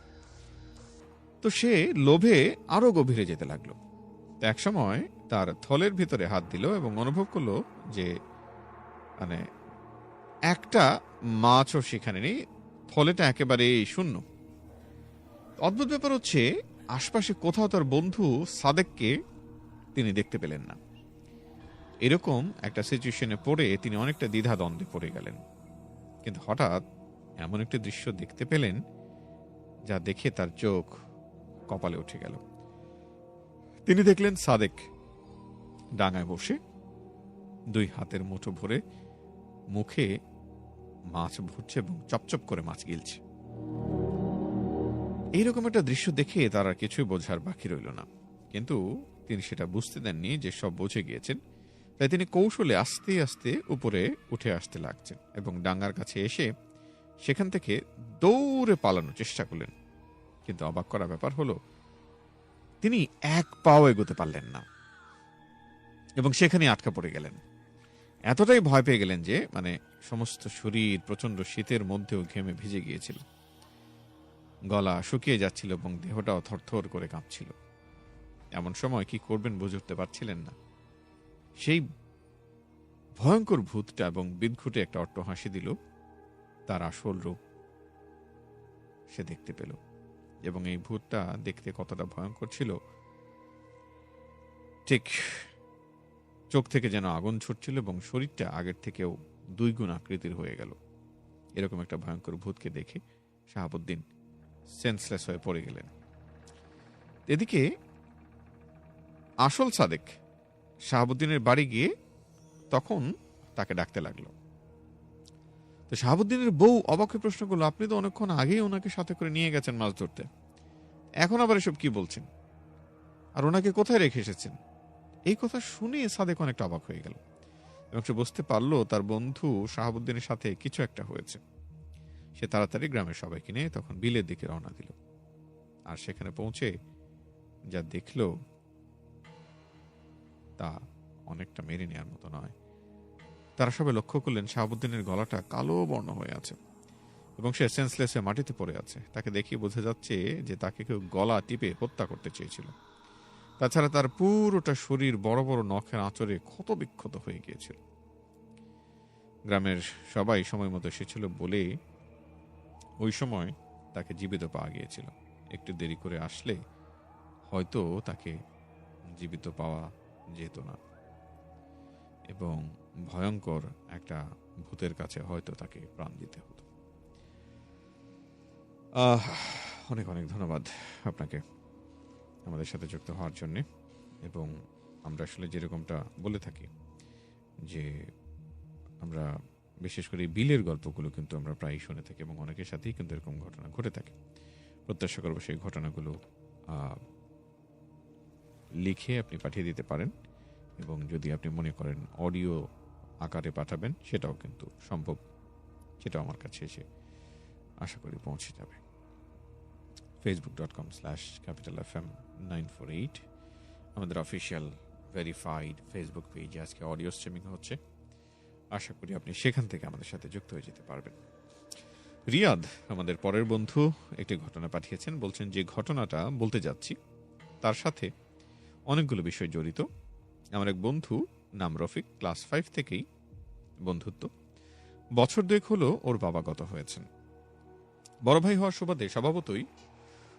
তো সে লোভে আরো গভীরে যেতে লাগলো। এক সময় তার থলের ভিতরে হাত দিল এবং অনুভব করলো যে মানে একটা মাছও সেখানে নেই, থলেটা একেবারে শূন্য। অদ্ভুত ব্যাপার হচ্ছে, আশপাশে কোথাও তার বন্ধু সাদেককে তিনি দেখতে পেলেন না। এরকম একটা সিচুয়েশনে পড়ে তিনি অনেকটা দ্বিধা দ্বন্দ্বে পড়ে গেলেন। কিন্তু হঠাৎ এমন একটি দৃশ্য দেখতে পেলেন যা দেখে তার চোখ কপালে উঠে গেল। তিনি দেখলেন সাদেক ডাঙায় বসে 2 হাতের মুঠো ভরে মুখে মাছ ভরছে এবং চপচপ করে মাছ গিলছে। এইরকম একটা দৃশ্য দেখে তার আর কিছুই বোঝার বাকি রইল না, কিন্তু তিনি সেটা বুঝতে দেননি যে সব বুঝে গিয়েছেন। তাই তিনি কৌশলে আস্তে আস্তে উপরে উঠে আসতে লাগছেন এবং ডাঙ্গার কাছে এসে সেখান থেকে দৌড়ে পালানোর চেষ্টা করলেন। কিন্তু অবাক করা ব্যাপার হলো, তিনি এক পাও এগোতে পারলেন না এবং সেখানে আটকা পড়ে গেলেন। এতটাই ভয় পেয়ে গেলেন যে মানে সমস্ত শরীর প্রচন্ড শীতের মধ্যেও ঘেমে ভিজে গিয়েছিল, গলা শুকিয়ে যাচ্ছিল এবং দেহটাও থরথর করে কাঁপছিল। এমন সময় কি করবেন বুঝে উঠতে পারছিলেন না। সেই ভয়ঙ্কর ভূতটা এবং বিদঘুটে একটা অট্ট হাসি দিল, তার আসল রূপ সে দেখতে পেল। এবং এই ভূতটা দেখতে কতটা ভয়ঙ্কর ছিল, ঠিক চোখ থেকে যেন আগুন ছুটছিল এবং শরীরটা আগের থেকেও 2 গুণ আকৃতির হয়ে গেল। এরকম একটা ভয়ঙ্কর ভূতকে দেখে শাহাবুদ্দিন সেন্সলেস হয়ে পড়ে গেলেন। এদিকে আসল সাদেক শাহাবুদ্দিনের বাড়ি গিয়ে তখন তাকে ডাকতে লাগলো। তো শাহাবুদ্দিনের বউ অবাক হয়ে প্রশ্ন করলো, আপনি তো অনেকক্ষণ আগেই ওনাকে সাথে করে নিয়ে গেছেন মাছ ধরতে, এখন আবার এসব কি বলছেন, আর ওনাকে কোথায় রেখে এসেছেন? এই কথা শুনে সাদেক অনেকটা অবাক হয়ে গেল এবং সে বুঝতে পারলো তার বন্ধু শাহাবুদ্দিনের সাথে কিছু একটা হয়েছে। সে তাড়াতাড়ি গ্রামের সবাইকে নিয়ে তখন বিলের দিকে রওনা দিল। আর সেখানে পৌঁছে যা দেখল তা অনেকটা মেনে নেওয়ার মতো নয়। তারা সবাই লক্ষ্য করলেন শাহাবুদ্দিনের গলাটা কালো বর্ণ হয়ে আছে এবং সে সেন্সলেস হয়ে মাটিতে পড়ে আছে। তাকে দেখিয়ে বোঝা যাচ্ছে যে তাকে কেউ গলা টিপে হত্যা করতে চেয়েছিল। তাছাড়া তার পুরোটা শরীর বড় বড় নখের আঁচড়ে ক্ষত বিক্ষত হয়ে গিয়েছিল। গ্রামের সবাই সময় মতো এসেছিল বলে ওই সময় তাকে জীবিত পাওয়া গিয়েছিল। একটু দেরি করে আসলে হয়তো তাকে জীবিত পাওয়া যেত না এবং ভয়ঙ্কর একটা ভূতের কাছে হয়তো তাকে প্রাণ দিতে হতো। অনেক অনেক ধন্যবাদ আপনাকে আমাদের সাথে যুক্ত হওয়ার জন্যে। এবং আমরা আসলে যেরকমটা বলে থাকি যে আমরা বিশেষ করে বিলের গল্পগুলো কিন্তু আমরা প্রায়ই শুনে থাকি এবং অনেকের সাথেই কিন্তু এরকম ঘটনা ঘটে থাকে। প্রত্যাশা করবো সেই ঘটনাগুলো লিখে আপনি পাঠিয়ে দিতে পারেন এবং যদি আপনি মনে করেন অডিও আকারে পাঠাবেন সেটাও কিন্তু সম্ভব, সেটাও আমার কাছে এসে আশা করি পৌঁছে যাবে। facebook.com/capitalfm948 আমাদের অফিসিয়াল ভেরিফাইড ফেসবুক পেজে আজকে অডিও স্ট্রিমিং হচ্ছে। আশা করি আপনি সেখান থেকে আমাদের সাথে যুক্ত হয়ে যেতে পারবেন। রিয়াদ আমাদের পরের বন্ধু একটি ঘটনা পাঠিয়েছেন, বলছেন যে ঘটনাটা বলতে যাচ্ছি তার সাথে অনেকগুলো বিষয় জড়িত। আমার এক বন্ধু নাম রফিক, ক্লাস 5 থেকেই বন্ধুত্ব। বছর 2 হলো ওর বাবা গত হয়েছেন। বড় ভাই হওয়ার সুবাদে স্বভাবতই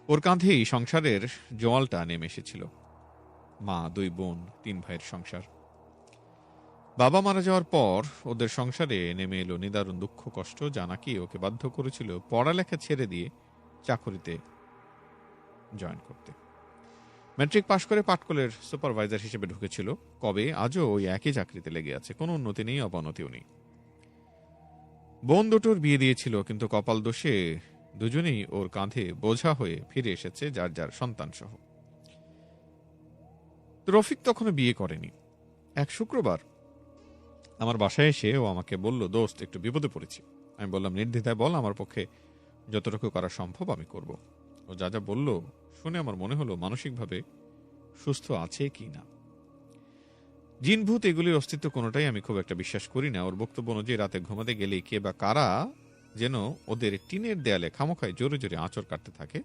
ওর কাঁধেই সংসারের জোয়ালটা নেমে এসেছিল। মা, 2 বোন, 3 ভাইয়ের সংসার। বাবা মারা যাওয়ার পর ওদের সংসারে নেমে এলো নিদারুণ দুঃখ কষ্ট, যা নাকি ওকে বাধ্য করেছিল পড়ালেখা ছেড়ে দিয়ে চাকরিতে জয়েন করতে। ম্যাট্রিক পাশ করে পাটকলের সুপারভাইজার হিসেবে ঢুকেছিল। কবে আজও ওই একই চাকরিতে লেগে আছে, কোনো উন্নতি নেই, অবনতিও নেই। বোন দুটোর বিয়ে দিয়েছিল, কিন্তু কপাল দোষে দুজনেই ওর কাঁধে বোঝা হয়ে ফিরে এসেছে যার যার সন্তান সহ। রফিক তখনও বিয়ে করেনি। এক শুক্রবার আমার বাসায় এসে ও আমাকে বলল, দোস্ত একটু বিপদে পড়েছি। আমি বললাম, নির্দ্বিধায় বল, আমার পক্ষে যতটুকু করা সম্ভব আমি করব। ও যা যা বলল শুনে আমার মনে হলো মানসিকভাবে সুস্থ আছে কি না। জিন ভূত এগুলির অস্তিত্ব কোনোটাই আমি খুব একটা বিশ্বাস করি না। ওর বক্তব্য অনুযায়ী রাতে ঘুমাতে গেলেই কে বা কারা যেন ওদের টিনের দেয়ালে খামোখায় জোরে জোরে আঁচড় কাটতে থাকে,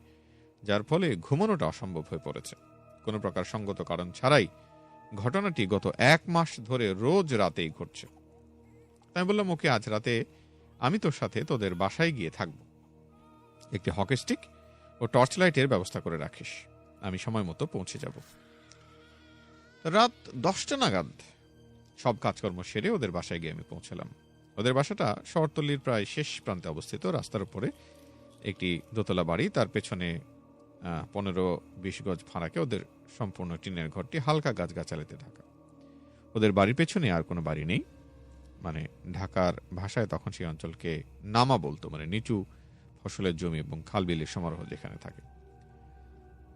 যার ফলে ঘুমানোটা অসম্ভব হয়ে পড়েছে। কোনো প্রকার সঙ্গত কারণ ছাড়াই ঘটনাটি গত 1 মাস ধরে রোজ রাতেই ঘটছে। তাই বললাম, ওকে আজ রাতে আমি তোর সাথে তোদের বাসায় গিয়ে থাকব। একটি হকি স্টিক ও টর্চ লাইটের ব্যবস্থা করে রাখিস, আমি সময় মতো পৌঁছে যাব। রাত 10টা নাগাদ সব কাজকর্ম সেরে ওদের বাসায় গিয়ে আমি পৌঁছলাম। ওদের বাসাটা শহরতলির প্রায় শেষ প্রান্তে অবস্থিত। রাস্তার উপরে একটি দোতলা বাড়ি, তার পেছনে 15-20 গজ ফারাকে ওদের সম্পূর্ণ টিনের ঘরটি হালকা গাছগাছালিতে ঢাকা। ওদের বাড়ির পেছনে আর কোনো বাড়ি নেই। মানে ঢাকার ভাষায় তখন সেই অঞ্চলকে নামা বলতো, মানে নিচু ফসলের জমি এবং খালবিলের সমারোহ যেখানে থাকে।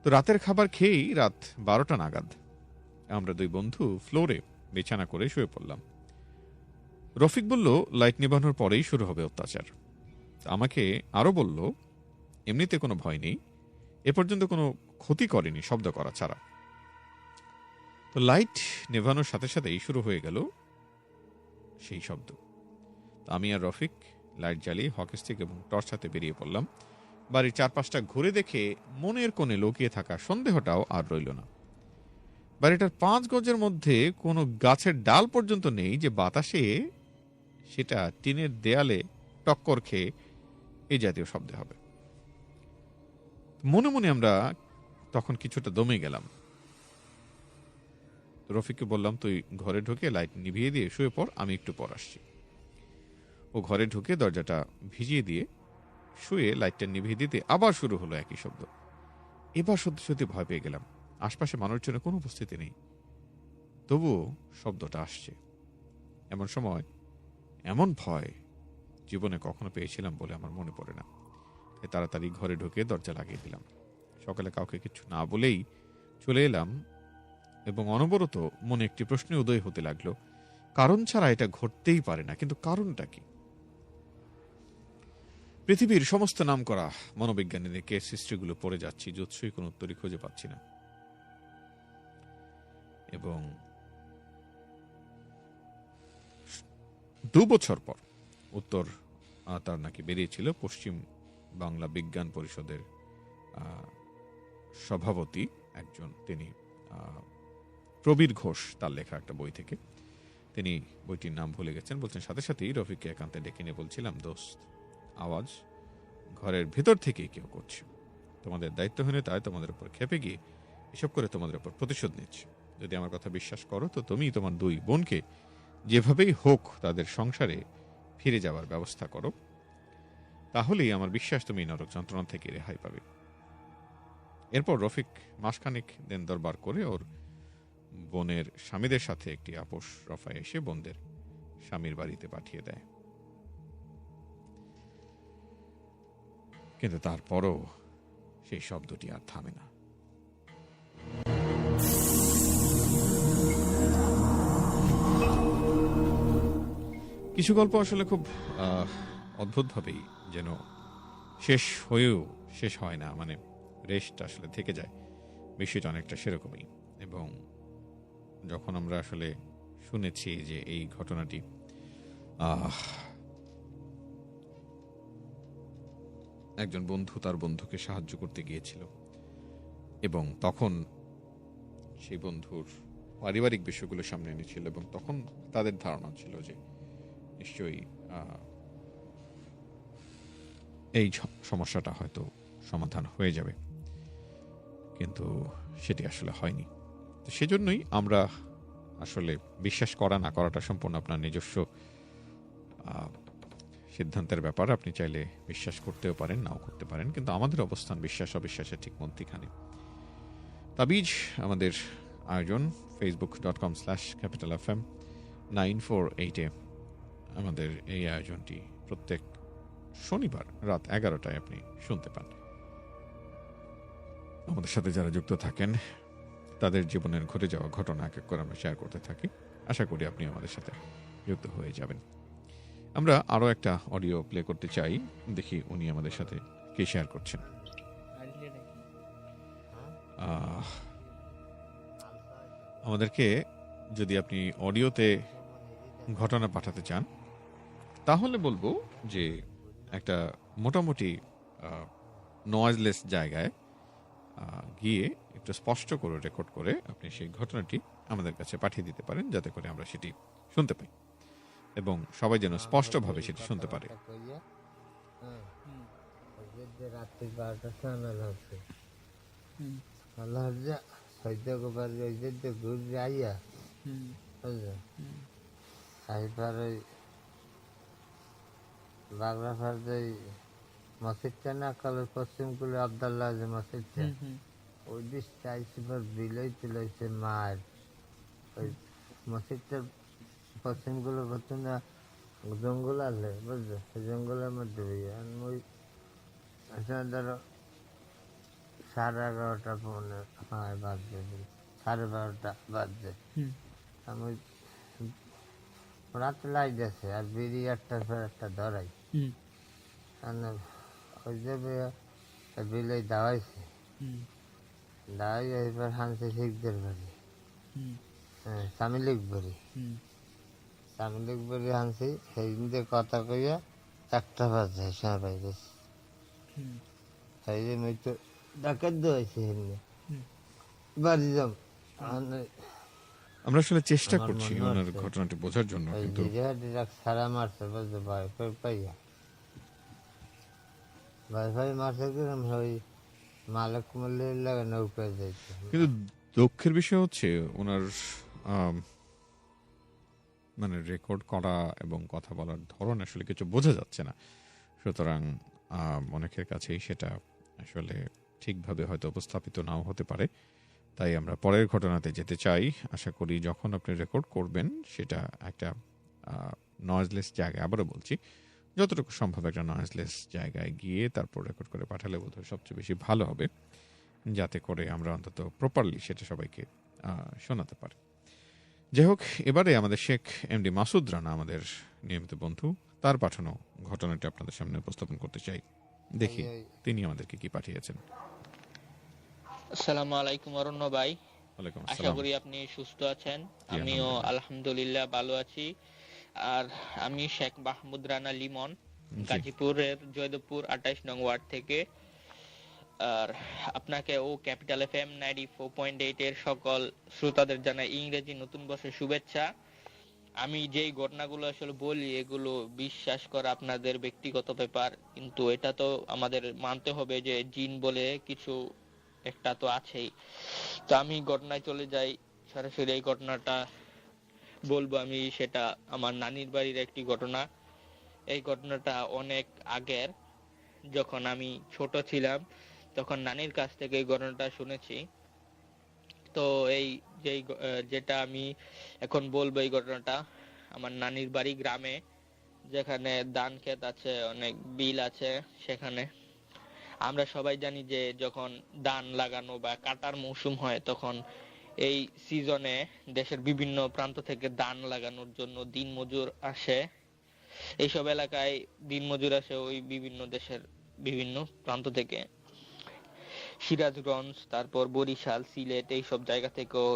তো রাতের খাবার খেয়েই রাত 12টা নাগাদ আমরা 2 বন্ধু ফ্লোরে বিছানা করে শুয়ে পড়লাম। রফিক বলল, লাইট নিবানোর পরেই শুরু হবে অত্যাচার। আমাকে আরো বলল, এমনিতে কোনো ভয় নেই, এ পর্যন্ত কোনো ক্ষতি করেনি শব্দ করা ছাড়া। তো লাইট নেভানোর সাথে সাথেই শুরু হয়ে গেল সেই শব্দ। আমি আর রফিক লাইট জ্বালিয়ে হকি স্টিক এবং টর্চ হাতে বেরিয়ে পড়লাম। বাড়ির চারপাশটা ঘুরে দেখে মনের কোণে লুকিয়ে থাকা সন্দেহটাও আর রইল না। বাড়িটার 5 গজের মধ্যে কোনো গাছের ডাল পর্যন্ত নেই যে বাতাসে সেটা টিনের দেয়ালে টক্কর খেয়ে এই জাতীয় শব্দ হবে। মনে মনে আমরা তখন কিছুটা দমে গেলাম। রফিককে বললাম, তুই ঘরে ঢুকে লাইট নিভিয়ে দিয়ে শুয়ে পড়, আমি একটু পর আসছি। ও ঘরে ঢুকে দরজাটা ভিজিয়ে দিয়ে শুয়ে লাইটটা নিভিয়ে দিতে আবার শুরু হলো একই শব্দ। এবার সত্যি সত্যি ভয় পেয়ে গেলাম। আশপাশে মানুষজনের কোনো উপস্থিতি নেই, তবুও শব্দটা আসছে। এমন সময় এমন ভয় জীবনে কখনো পেয়েছিলাম বলে আমার মনে পড়ে না। তাই তাড়াতাড়ি ঘরে ঢুকে দরজা লাগিয়ে দিলাম। সকালে কাউকে কিছু না বলেই চলে এলাম এবং অনবরত মনে একটি প্রশ্ন উদয় হতে লাগলো, কারণ ছাড়া এটা ঘটতেই পারে না, কিন্তু কারণটা কি? পৃথিবীর সমস্ত নাম করা মনোবিজ্ঞানীদের কেস হিস্ট্রিগুলো পড়ে যাচ্ছি, যৎসই কোনো উত্তরই খুঁজে পাচ্ছি না। এবং 2 বছর পর উত্তর তার নাকি বেরিয়েছিল। পশ্চিম বাংলা বিজ্ঞান পরিষদের সভাপতি একজন, তিনি প্রবীর ঘোষ, তার লেখা একটা বই থেকে। তিনি বইটির নাম ভুলে গেছেন। বলছেন, সাথে সাথেই রফিককে একান্তে ডেকে নিয়ে বলছিলাম, দোস্ত, আওয়াজ ঘরের ভেতর থেকেই কেউ করছে। তোমাদের দায়িত্বহীনতায় তোমাদের উপর খেপে গিয়ে এসব করে তোমাদের উপর প্রতিশোধ নিচ্ছে। যদি আমার কথা বিশ্বাস করো তো তুমি তোমার 2 বোনকে যেভাবেই হোক তাদের সংসারে ফিরে যাওয়ার ব্যবস্থা করো, তাহলেই আমার বিশ্বাস তুমি নরক যন্ত্রণা থেকে রেহাই পাবে। এরপর রফিক মাসখানেক দেন দরবার করে ওর বোনের স্বামীদের সাথে একটি আপোষ রফায় এসে বোনদের স্বামীর বাড়িতে পাঠিয়ে দেয়। কিন্তু তারপরও সেই শব্দটি আর থামে না। কিছু গল্প আসলে খুব অদ্ভুতভাবেই যেন শেষ হয়েও শেষ হয় না, মানে রেস্ট আসলে থেকে যায়। বিষয়টা অনেকটা সেরকমই। এবং যখন আমরা আসলে শুনেছি যে এই ঘটনাটি একজন বন্ধু তার বন্ধুকে সাহায্য করতে গিয়েছিল এবং তখন সেই বন্ধুর পারিবারিক বিষয়গুলো সামনে এনেছিল এবং তখন তাদের ধারণা ছিল যে নিশ্চয়ই এই সমস্যাটা হয়তো সমাধান হয়ে যাবে, কিন্তু সেটি আসলে হয়নি। তো সেজন্যই আমরা আসলে বিশ্বাস করা না করাটা সম্পূর্ণ আপনার নিজস্ব সিদ্ধান্তের ব্যাপার। আপনি চাইলে বিশ্বাস করতেও পারেন, নাও করতে পারেন, কিন্তু আমাদের অবস্থান বিশ্বাস অবিশ্বাসের ঠিক মধ্যখানে। তাবিজ আমাদের আয়োজন facebook.com/capitalfm 948-এ আমাদের এই আয়োজনটি প্রত্যেক শনিবার রাত 11টায় আপনি শুনতে পান। আমাদের সাথে যারা যুক্ত থাকেন তাদের জীবনের ঘটে যাওয়া ঘটনা এক এক করে আমরা শেয়ার করতে থাকি। আশা করি আপনি আমাদের সাথে যুক্ত হয়ে যাবেন। আমরা আরো একটা অডিও প্লে করতে চাই, দেখি উনি আমাদের সাথে কি শেয়ার করছেন। আমাদেরকে যদি আপনি অডিওতে ঘটনা পাঠাতে চান তাহলে বলবো যে একটা মোটামুটি নয়েজলেস জায়গায় গিয়ে একটু স্পষ্ট করে রেকর্ড করে আপনি সেই ঘটনাটি আমাদের কাছে পাঠিয়ে দিতে পারেন, যাতে করে আমরা সেটি শুনতে পাই এবং সবাই যেন স্পষ্টভাবে সেটি শুনতে পারে। মসজিদটা না কালের পশ্চিমগুলো আবদাল্লাহ যে মসজিদটা, ওই দিক চাইছিবার বিলাই তুলাইছে মায়ের। ওই মসজিদটার পশ্চিমগুলো প্রথম জঙ্গল আছে, বুঝলো, সেই জঙ্গলের মধ্যে ওই ধরো 11:30 পৌনে হয় বাজছে, 12:30 বাজছে। আমি রাত লাইট আছে আর বিড়ি একটার পর একটা ধরাই ওই যে বিলাই দাওয়াইছে, দাওয়াই এবার হানছে শিখদের বাড়ি, তামিলিক বাড়ি, তামিলিক বাড়ি হানছি। সেই দিনকে কথা কইয়া 1টা বাজে সবাই গেছে। সেই যে মই তো ডাকাত দোয়াইছে এমনি বাড়ি যাম, আমি- আমরা আসলে চেষ্টা আমার করছি মনে ওনার হচ্ছে ঘটনাটি বোঝার জন্য, ওই কিন্তু ডিরেক্ট সারা মারছে বলতে ভয় করে পাইয়া ভাই মারছে কি ওই মালিক মূল্যের লাগে নৌকায় যাইছে। কিন্তু দুঃখের বিষয় হচ্ছে ওনার আম, মানে রেকর্ড করা এবং কথা বলার ধরন আসলে কিছু বোঝা যাচ্ছে না। সুতরাং অনেকের কাছেই সেটা আসলে ঠিকভাবে হয়তো উপস্থাপিত নাও হতে পারে। তাই আমরা পরের ঘটনাতে যেতে চাই। আশা করি যখন আপনি রেকর্ড করবেন সেটা একটা নয়েজলেস জায়গায়, আবারও বলছি, যতটুকু সম্ভব একটা নয়েজলেস জায়গায় গিয়ে তারপর রেকর্ড করে পাঠালে বোধহয় সবচেয়ে বেশি ভালো হবে, যাতে করে আমরা অন্তত প্রপারলি সেটা সবাইকে শোনাতে পারি। যাই হোক, এবারে আমাদের শেখ এমডি মাসুদ রানা, আমাদের নিয়মিত বন্ধু, তার পাঠানো ঘটনাটি আপনাদের সামনে উপস্থাপন করতে চাই। দেখি তিনি আমাদেরকে কি পাঠিয়েছেন। আসসালামু আলাইকুম অরণ্য ভাই, ওয়ালাইকুম আশা আসসালাম। করি আপনি সুস্থ আছেন। জি, আমিও আলহামদুলিল্লাহ। আলহামদুলিল্লাহ ভালো আছি। আর আমি শেখ মাহমুদ রানা লিমন, জি। গাজীপুরের জয়দেবপুর 28 নং ওয়ার্ড থেকে। আর আপনাকে ও ক্যাপিটাল এফএম 94.8 এর সকল শ্রোতাদের জানাই ইংরেজি নতুন বর্ষের শুভেচ্ছা। আমি যেই ঘটনাগুলো আসলে বলি এগুলো বিশ্বাস করা আপনাদের ব্যক্তিগত ব্যাপার, কিন্তু এটা তো আমাদের মানতে হবে যে জিন বলে কিছু একটা তো আছেই। তো আমি ঘটনায় চলে যাই সরাসরি। এই ঘটনাটা বলবো আমি, সেটা আমার নানির বাড়ির একটি ঘটনা। এই ঘটনাটা অনেক আগের, যখন আমি ছোট ছিলাম তখন নানির কাছ থেকে এই ঘটনাটা শুনেছি। তো এই যেটা আমি এখন বলবো, এই ঘটনাটা আমার নানির বাড়ি গ্রামে, যেখানে ধান ক্ষেত আছে, অনেক বিল আছে। সেখানে আমরা সবাই জানি যে যখন ধান লাগানো বা কাটার মৌসুম হয় তখন এই সিজনে দেশের বিভিন্ন প্রান্ত থেকে ধান লাগানোর জন্য দিনমজুর আসে। এইসব এলাকায় দিনমজুর আসে ওই বিভিন্ন দেশের বিভিন্ন প্রান্ত থেকে, সিরাজগঞ্জ, তারপর বরিশাল, সিলেট, এইসব জায়গা থেকেও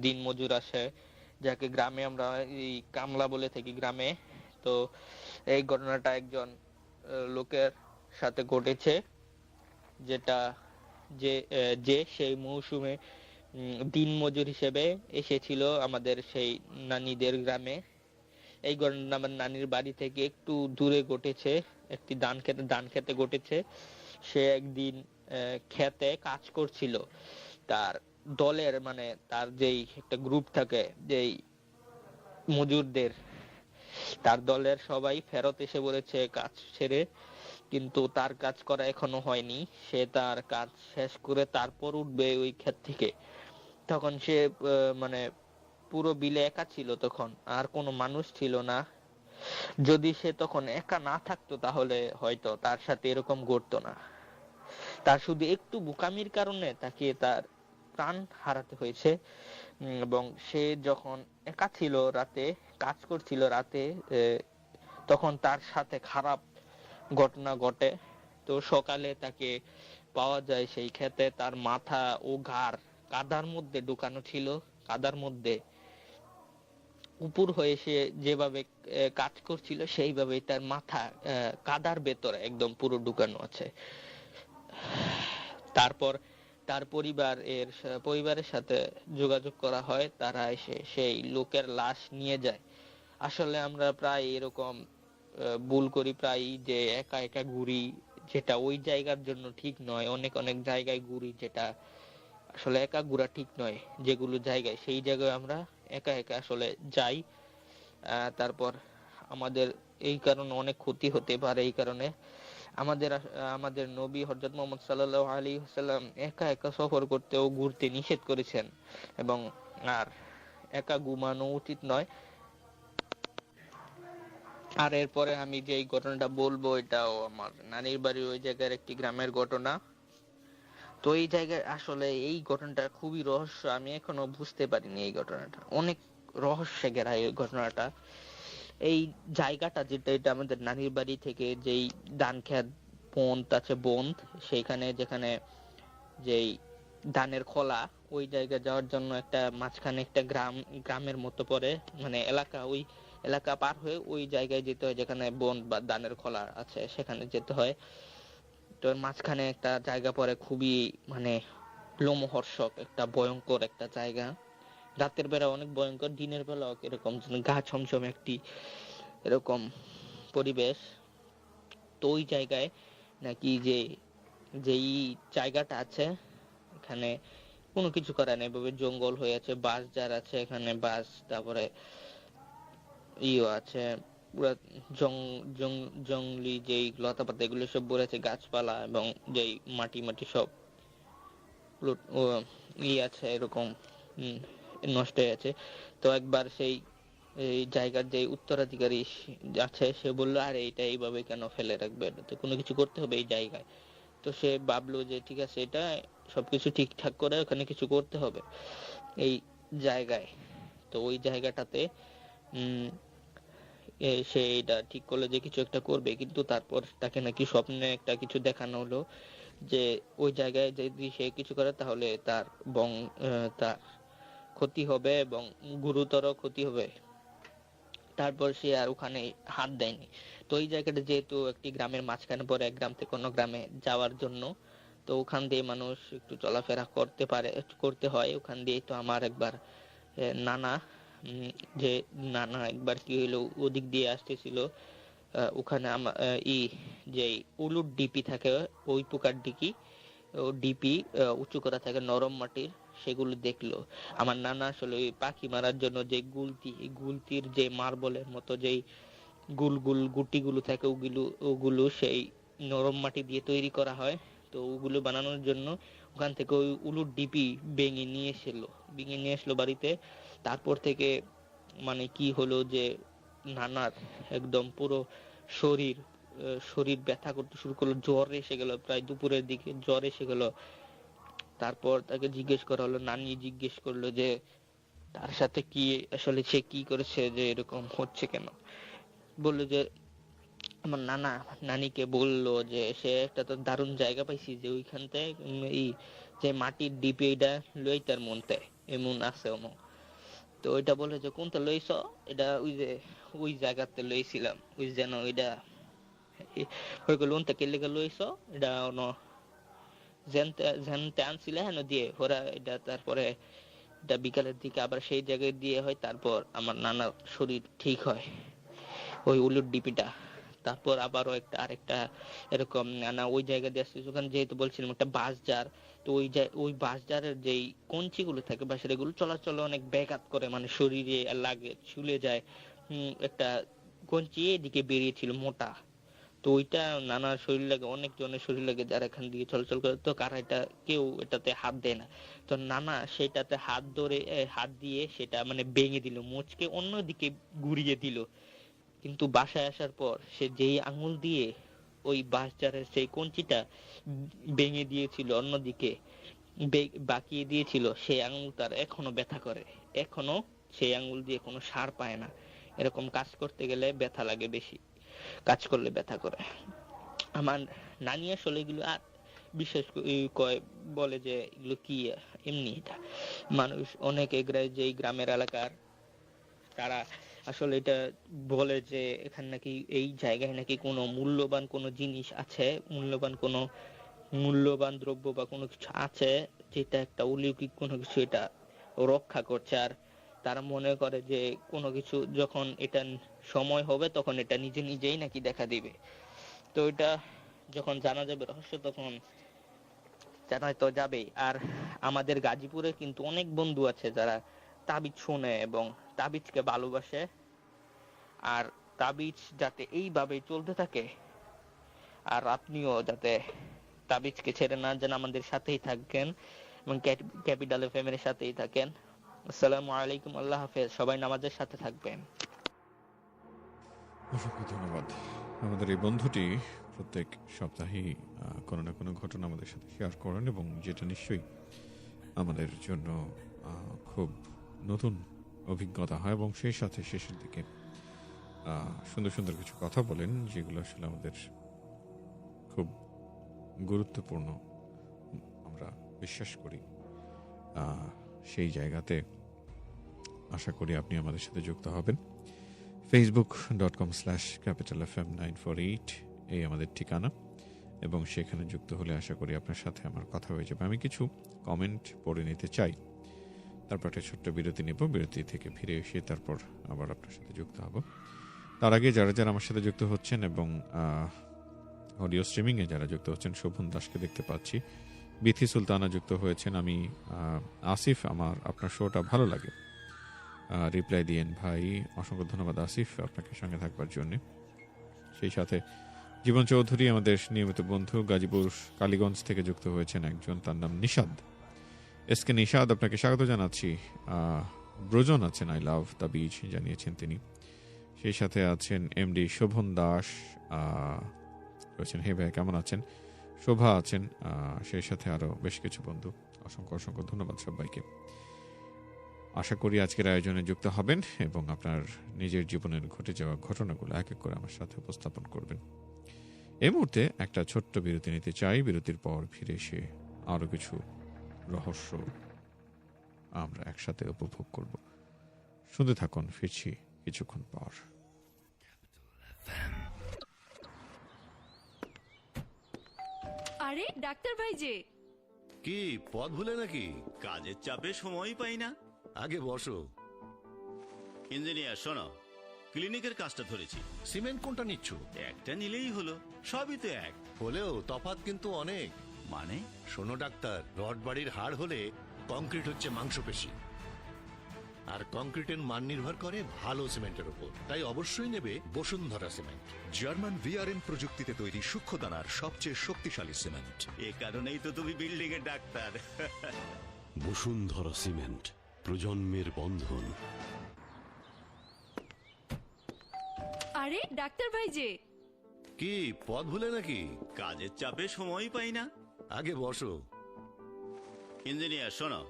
দিনমজুর আসে, যাকে গ্রামে আমরা এই কামলা বলে থাকি গ্রামে। তো এই ঘটনাটা একজন লোকের সাথে ঘটেছে, যেটা যে সেই মৌসুমে দিনমজুর হিসেবে এসেছিল আমাদের সেই নানিদের গ্রামে। এই ঘটনা আমার নানির বাড়ি থেকে একটু দূরে ঘটেছে, একটি ধান খেতে ঘটেছে। সে একদিন খেতে কাজ করছিল, তার দলের মানে তার যেই একটা গ্রুপ থাকে যেই মজুরদের, তার দলের সবাই ফেরত এসে বলেছে কাজ ছেড়ে, কিন্তু তার কাজ করা এখনো হয়নি। সে তার কাজ শেষ করে তারপর উঠবে ওই ক্ষেত থেকে। তখন সে মানে পুরো বিলে একা ছিল, তখন আর কোনো মানুষ ছিল না। যদি সে তখন একা না থাকতো তাহলে হয়তো তার সাথে এরকম ঘটতো না। তার শুধু একটু বোকামির কারণে তাকে তার প্রাণ হারাতে হয়েছে। এবং সে যখন একা ছিল, রাতে কাজ করছিল, রাতে তখন তার সাথে খারাপ ঘটনা ঘটে। তো সকালে তাকে পাওয়া যায় সেই ক্ষেতে, তার মাথা ও ঘাড় কাদার মধ্যে ঢুকানো ছিল। কাদার মধ্যে উপর হয়ে সে যেভাবে কাজ করছিল সেইভাবেই তার মাথা কাদার ভেতরে একদম পুরো ঢুকানো আছে। তারপর তার পরিবারের সাথে যোগাযোগ করা হয়, তারা এসে সেই লোকের লাশ নিয়ে যায়। আসলে আমরা প্রায় এরকম ভুল করি প্রায়, যে একা একা ঘুরি, যেটা ওই জায়গার জন্য ঠিক নয়। অনেক অনেক জায়গায় ঘুরি যেটা আসলে একা ঘোরা ঠিক নয়। যেগুলো জায়গায়, সেই জায়গায় আমরা একা একা আসলে যাই। তারপর আমাদের এই কারণে অনেক ক্ষতি হতে পারে। এই কারণে আমাদের নবী হযরত মুহাম্মদ সাল্লাল্লাহু আলাইহি ওয়াসাল্লাম একা একা সফর করতে ও ঘুরতে নিষেধ করেছেন, এবং আর একা ঘুমানো উচিত নয়। আর এরপরে আমি যে এই ঘটনাটা বলবো, এটাও আমার নানির বাড়ির ওই জায়গার একটি গ্রামের ঘটনা। তো এই জায়গায় আসলে এই ঘটনাটা খুবই রহস্য, আমি এখনো বুঝতে পারিনি। এই ঘটনাটা অনেক রহস্যে ঘেরা এই ঘটনাটা। এই জায়গাটা যেটা, এটা আমাদের নানির বাড়ি থেকে যেই ধান খেত বন্ধ আছে, বন্ধ, সেইখানে যেখানে যেই ধানের খোলা, ওই জায়গায় যাওয়ার জন্য একটা মাঝখানে একটা গ্রামের মতো পড়ে, মানে এলাকা, ওই এলাকা পার হয়ে ওই জায়গায় যেতে হয় যেখানে বন্ধ বা ধানের খোলা আছে, সেখানে যেতে হয়। তো মাঝখানে একটা জায়গা পড়ে, খুবই মানে লোমহর্ষক একটা ভয়ঙ্কর একটা জায়গা। রাতের বেলা অনেক ভয়ঙ্কর, দিনের বেলা এরকম গা ছমছম একটি এরকম পরিবেশ। তো ওই জায়গায় নাকি যেই জায়গাটা আছে এখানে কোনো কিছু করার নেই, এভাবে জঙ্গল হয়ে আছে, বাঁশ ঝাড় আছে এখানে, বাঁশ, তারপরে ইয়ে আছে পুরা জঙ্গলি যেই লতাপাতা এগুলো সব ভরে আছে, গাছপালা এবং যেই মাটি মাটি সব আছে এরকম নষ্ট হয়ে আছে। তো একবার সেই এই জায়গার যে উত্তরাধিকারী আছে সে বললো, আরে এটা এইভাবে কেন ফেলে রাখবে, তো কোনো কিছু করতে হবে এই জায়গায়। তো সে ভাবলো যে ঠিক আছে, এটা সবকিছু ঠিকঠাক করে ওখানে কিছু করতে হবে এই জায়গায়। তো ওই জায়গাটাতে সে এটা ঠিক করলো যে কিছু একটা করবে, কিন্তু তারপর তাকে নাকি স্বপ্নে একটা কিছু দেখানো হলো যে ওই জায়গায় যদি সে কিছু করে তাহলে তার তার ক্ষতি হবে এবং গুরুতর ক্ষতি হবে। তারপর সে আর ওখানে হাত দেয়নি। তো এই জায়গাটা যেহেতু একটি গ্রামের মাঝখানে পড়ে, এক গ্রাম থেকে অন্য গ্রামে যাওয়ার জন্য, তো ওখান দিয়ে মানুষ একটু চলাফেরা করতে হয় ওখান দিয়ে। তো আমার একবার নানা যে নানা একবার কি হইলো, ওদিক দিয়ে আসতেছিল, ওখানে আমার যে উলুর ডিপি থাকে, ওই প্রকার ডিপি উঁচু করা থাকে নরম মাটির, সেগুলো দেখলো। আমার নানা আসলে ওই পাখি মারার জন্য যে গুলতির যে মার্বলের মতো যেই গুল গুল গুটিগুলো থাকে, ওগুলো সেই নরম মাটি দিয়ে তৈরি করা হয়। তো ওগুলো বানানোর জন্য ওখান থেকে ওই উলুর ডিপি ভেঙে নিয়ে আসলো বাড়িতে। তারপর থেকে মানে কি হলো যে নানার একদম পুরো শরীর ব্যথা করতে শুরু করলো, জ্বর এসে গেল, প্রায় দুপুরের দিকে জ্বর এসে গেল। তারপর তাকে জিজ্ঞেস করা হলো, নানি জিজ্ঞেস করলো যে তার সাথে কি আসলে সে কি করেছে যে এরকম হচ্ছে কেন। বললো যে আমার নানিকে বললো যে সে একটা তো দারুণ জায়গা পাইছি, যে ওইখান থেকে এই যে মাটির ডিপি এটা লইতার মনতে এমন আছে অমুক। তো ওইটা বলে যে কোনটা লইছ, এটা ওই জায়গাতে লইছিলাম, ওই যেন ওইটা হয়ে গেল ওনটা কে লেগে লইছ, এটা যেনতে আনছিলে হেন দিয়ে ওরা এটা। তারপরে এটা বিকালের দিকে আবার সেই জায়গায় দিয়ে হয়, তারপর আমার নানার শরীর ঠিক হয় ওই উলুর ডিপিটা। তারপর আবারও আরেকটা এরকম নানা ওই জায়গা দিয়ে আসছে, ওখানে যেহেতু বলছিলাম একটা বাঁশ ঝাড়, তো ওই বাঁশ ঝাড়ের যেই কঞ্চি গুলো থাকে বাঁশের, এগুলো চলাচলে অনেক ব্যাঘাত করে, মানে শরীরে লাগে, ছুলে যায়। একটা কঞ্চি এদিকে বেরিয়েছিল মোটা, তো ওইটা নানার শরীর লাগে, অনেক জনের শরীর লাগে যারা এখান দিয়ে চলাচল করে, তো কারা কেউ এটাতে হাত দেয় না। তো নানা সেটাতে হাত দিয়ে সেটা মানে ভেঙে দিল, মুচকে অন্যদিকে ঘুরিয়ে দিল। কিন্তু বাসায় আসার পর সে যেই আঙুল দিয়ে ওই বাঁশঝাড়ের সেই কঞ্চিটা ভেঙে দিয়েছিল, অন্যদিকে বাকিয়ে দিয়েছিল, সেই আঙুল তার এখনো ব্যথা করে, এখনো সেই আঙুল দিয়ে কোনো সার পায় না। এরকম কাজ করতে গেলে ব্যথা লাগে বেশি, কাজ করলে ব্যথা করে। আমার নানি আসলে এগুলো আর বিশেষ বলে যে এগুলো কি এমনি, এটা মানুষ অনেক যে গ্রামের এলাকার তারা আসলে এটা বলে যে এখানে নাকি এই জায়গায় নাকি কোনো মূল্যবান কোনো জিনিস আছে, মূল্যবান দ্রব্য বা কোনো কিছু আছে, যেটা একটা অলৌকিক কোনো কিছু এটা রক্ষা করছে। আর তারা মনে করে যে কোনো কিছু যখন এটা সময় হবে তখন এটা নিজেই নাকি দেখা দিবে। তো এটা যখন জানা যাবে রহস্য, তখন জানা তো যাবেই। আর আমাদের গাজীপুরে কিন্তু অনেক বন্ধু আছে যারা তাবিজ শোনে এবং তাবিজকে ভালোবাসে। আর তাবিজ যাতে এইভাবে চলতে থাকে, আর আপনিও যাতে তাবিজকে ছেড়ে না যান, আমাদের সাথেই থাকেন এবং ক্যাপিটাল এফএম এর সাথেই থাকেন। আসসালামু আলাইকুম, আল্লাহ হাফেজ, সবাই নামাজের সাথে থাকবেন। অসংখ্য ধন্যবাদ। আমাদের এই বন্ধুটি প্রত্যেক সপ্তাহেই কোনো না কোনো ঘটনা আমাদের সাথে শেয়ার করেন, এবং যেটা নিশ্চয়ই আমাদের জন্য খুব নতুন অভিজ্ঞতা হয়, এবং সেই সাথে শেষের দিকে সুন্দর সুন্দর কিছু কথা বলেন, যেগুলো আসলে আমাদের খুব গুরুত্বপূর্ণ আমরা বিশ্বাস করি। সেই জায়গাতে আশা করি আপনি আমাদের সাথে যুক্ত হবেন। facebook.com/capitalfm948 এই আমাদের ঠিকানা, এবং সেখানে যুক্ত হলে আশা করি আপনার সাথে আমার কথা হয়ে যাবে। আমি কিছু কমেন্ট পড়ে নিতে চাই, তারপর একটা ছোট্ট বিরতি নেব। বিরতি থেকে ফিরে এসে তারপর আবার আপনার সাথে যুক্ত হব। তার আগে যারা যারা আমার সাথে যুক্ত হচ্ছেন এবং অডিও স্ট্রিমিংয়ে যারা যুক্ত হচ্ছেন, শোভন দাসকে দেখতে পাচ্ছি, বিথি সুলতানা যুক্ত হয়েছেন, আমি আসিফ, আমার আপনার শোটা ভালো লাগে, রিপ্লাই দিয়েন ভাই। অসংখ্য ধন্যবাদ আসিফ আপনাকে সঙ্গে থাকবার জন্য। সেই সাথে জীবন চৌধুরী আমাদের নিয়মিত বন্ধু, গাজীপুর কালীগঞ্জ থেকে যুক্ত হয়েছেন একজন, তার নাম নিশাদ, এসকে নিশাদ, আপনাকে স্বাগত জানাচ্ছি। ব্রজন আছেন, আই লাভ দ্য বিচ জানিয়েছেন তিনি। সেই সাথে আছেন এমডি শোভন দাস রয়েছেন, হে ভাই কেমন আছেন। শোভা আছেন, সেই সাথে আরও বেশ কিছু বন্ধু। অসংখ্য অসংখ্য ধন্যবাদ সবাইকে। আশা করি আজকের আয়োজনে যুক্ত হবেন এবং আপনার নিজের জীবনের ঘটে যাওয়া ঘটনাগুলো এক এক করে আমার সাথে উপস্থাপন করবেন। এই মুহূর্তে একটা ছোট্ট বিরতি নিতে চাই। বিরতির পর ফিরে এসে আরও কিছু রহস্য আমরা একসাথে উপভোগ করব। শুনতে থাকুন, ফিরছি কিছুক্ষণ পর। আরে ডাক্তার ভাই যে, কি পথ ভুলে নাকি? কাজের চাপে সময়ই পাই না। আগে বসো। ইঞ্জিনিয়ার শোনো, ক্লিনিকের কাজটা ধরেছি। সিমেন্ট কোনটা নিচ্ছ? একটা নিলেই হলো, সবই তো এক। হলেও তফাৎ কিন্তু অনেক। মানে? শোনো ডাক্তার, রড বাড়ির হাড় হলে কংক্রিট হচ্ছে মাংসপেশি, আর কংক্রিটের মান নির্ভর করে ভালো সিমেন্টের উপর। তাই অবশ্যই নেবে বসুন্ধরা সিমেন্ট। জার্মান ভিআরএম প্রযুক্তিতে তৈরি সূক্ষ্ম দানার সবচেয়ে শক্তিশালী সিমেন্ট। এ কারণেই তো তুমি বিল্ডিং এর ডাক্তার। বসুন্ধরা সিমেন্ট, প্রজন্মের বন্ধন। আরে ডাক্তার ভাই যে, কি পথ ভুলে নাকি? কাজের চাপে সময়ই পাই না। আগে বসো। ইঞ্জিনিয়ার শোনো,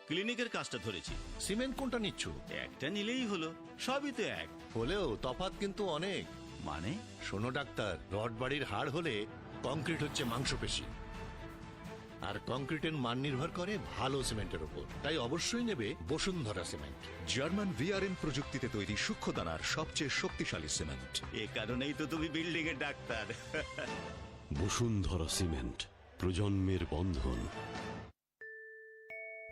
ক্লিনিকের কাজটা ধরেছি। সিমেন্ট কোনটা নিচ্ছ? একটা নিলেই হলো, সবই তো এক। হলেও তফাৎ কিন্তু অনেক। মানে? শোনো ডাক্তার, রড বাড়ির হাড় হলে কংক্রিট হচ্ছে মাংসপেশি, আর কংক্রিটের মান নির্ভর করে ভালো সিমেন্টের উপর। তাই অবশ্যই নেবে বসুন্ধরা সিমেন্ট। জার্মান ভিআরএম প্রযুক্তিতে তৈরি সূক্ষ্ম দানার সবচেয়ে শক্তিশালী সিমেন্ট। এ কারণেই তো তুমি বিল্ডিং এর ডাক্তার। বসুন্ধরা সিমেন্ট, প্রজন্মের বন্ধন।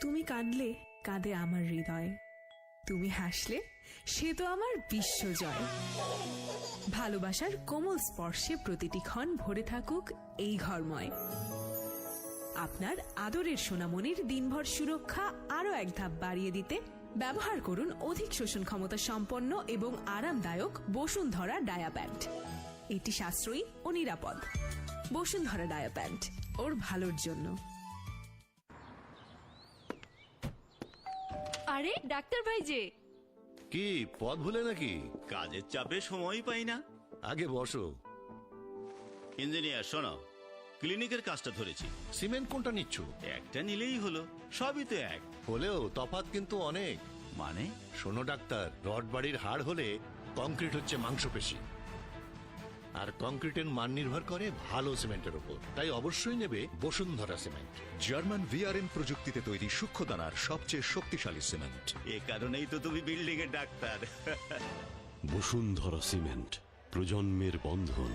তুমি কাঁদলে কাঁদে আমার হৃদয়, তুমি হাসলে সে তো আমার বিশ্বজয়। ভালোবাসার কোমল স্পর্শে প্রতিটি ক্ষণ ভরে থাকুক এই ঘরময়। আপনার আদরের সোনামণির দিনভর সুরক্ষা আরো এক ধাপ বাড়িয়ে দিতে ব্যবহার করুন অধিক শোষণ ক্ষমতা সম্পন্ন এবং আরামদায়ক বসুন্ধরা ডায়া প্যান্ট। এটি সাশ্রয়ী ও নিরাপদ। বসুন্ধরা ডায়া প্যান্ট, ওর ভালোর জন্য। আরে ডাক্তার ভাই যে, কি পথ ভুলে নাকি? কাজের চাপে সময়ই পাই না। আগে বসো। ইঞ্জিনিয়ার শোনো, ক্লিনিকের কাজটা ধরেছি। সিমেন্ট কোনটা নিচ্ছ? একটা নিলেই হলো, সবই তো এক। হলেও তফাৎ কিন্তু অনেক। মানে? শোনো ডাক্তার, রড বাড়ির হাড় হলে কংক্রিট হচ্ছে মাংসপেশি, আর কংক্রিটের মান নির্ভর করে ভালো সিমেন্টের উপর। তাই অবশ্যই নেবে বসুন্ধরা সিমেন্ট। জার্মান ভিআরএম প্রযুক্তিতে তৈরি সূক্ষ্ম দানার সবচেয়ে শক্তিশালী সিমেন্ট। এ কারণেই তো তুমি বিল্ডিং এর ডাক্তার। বসুন্ধরা সিমেন্ট, প্রজন্মের বন্ধন।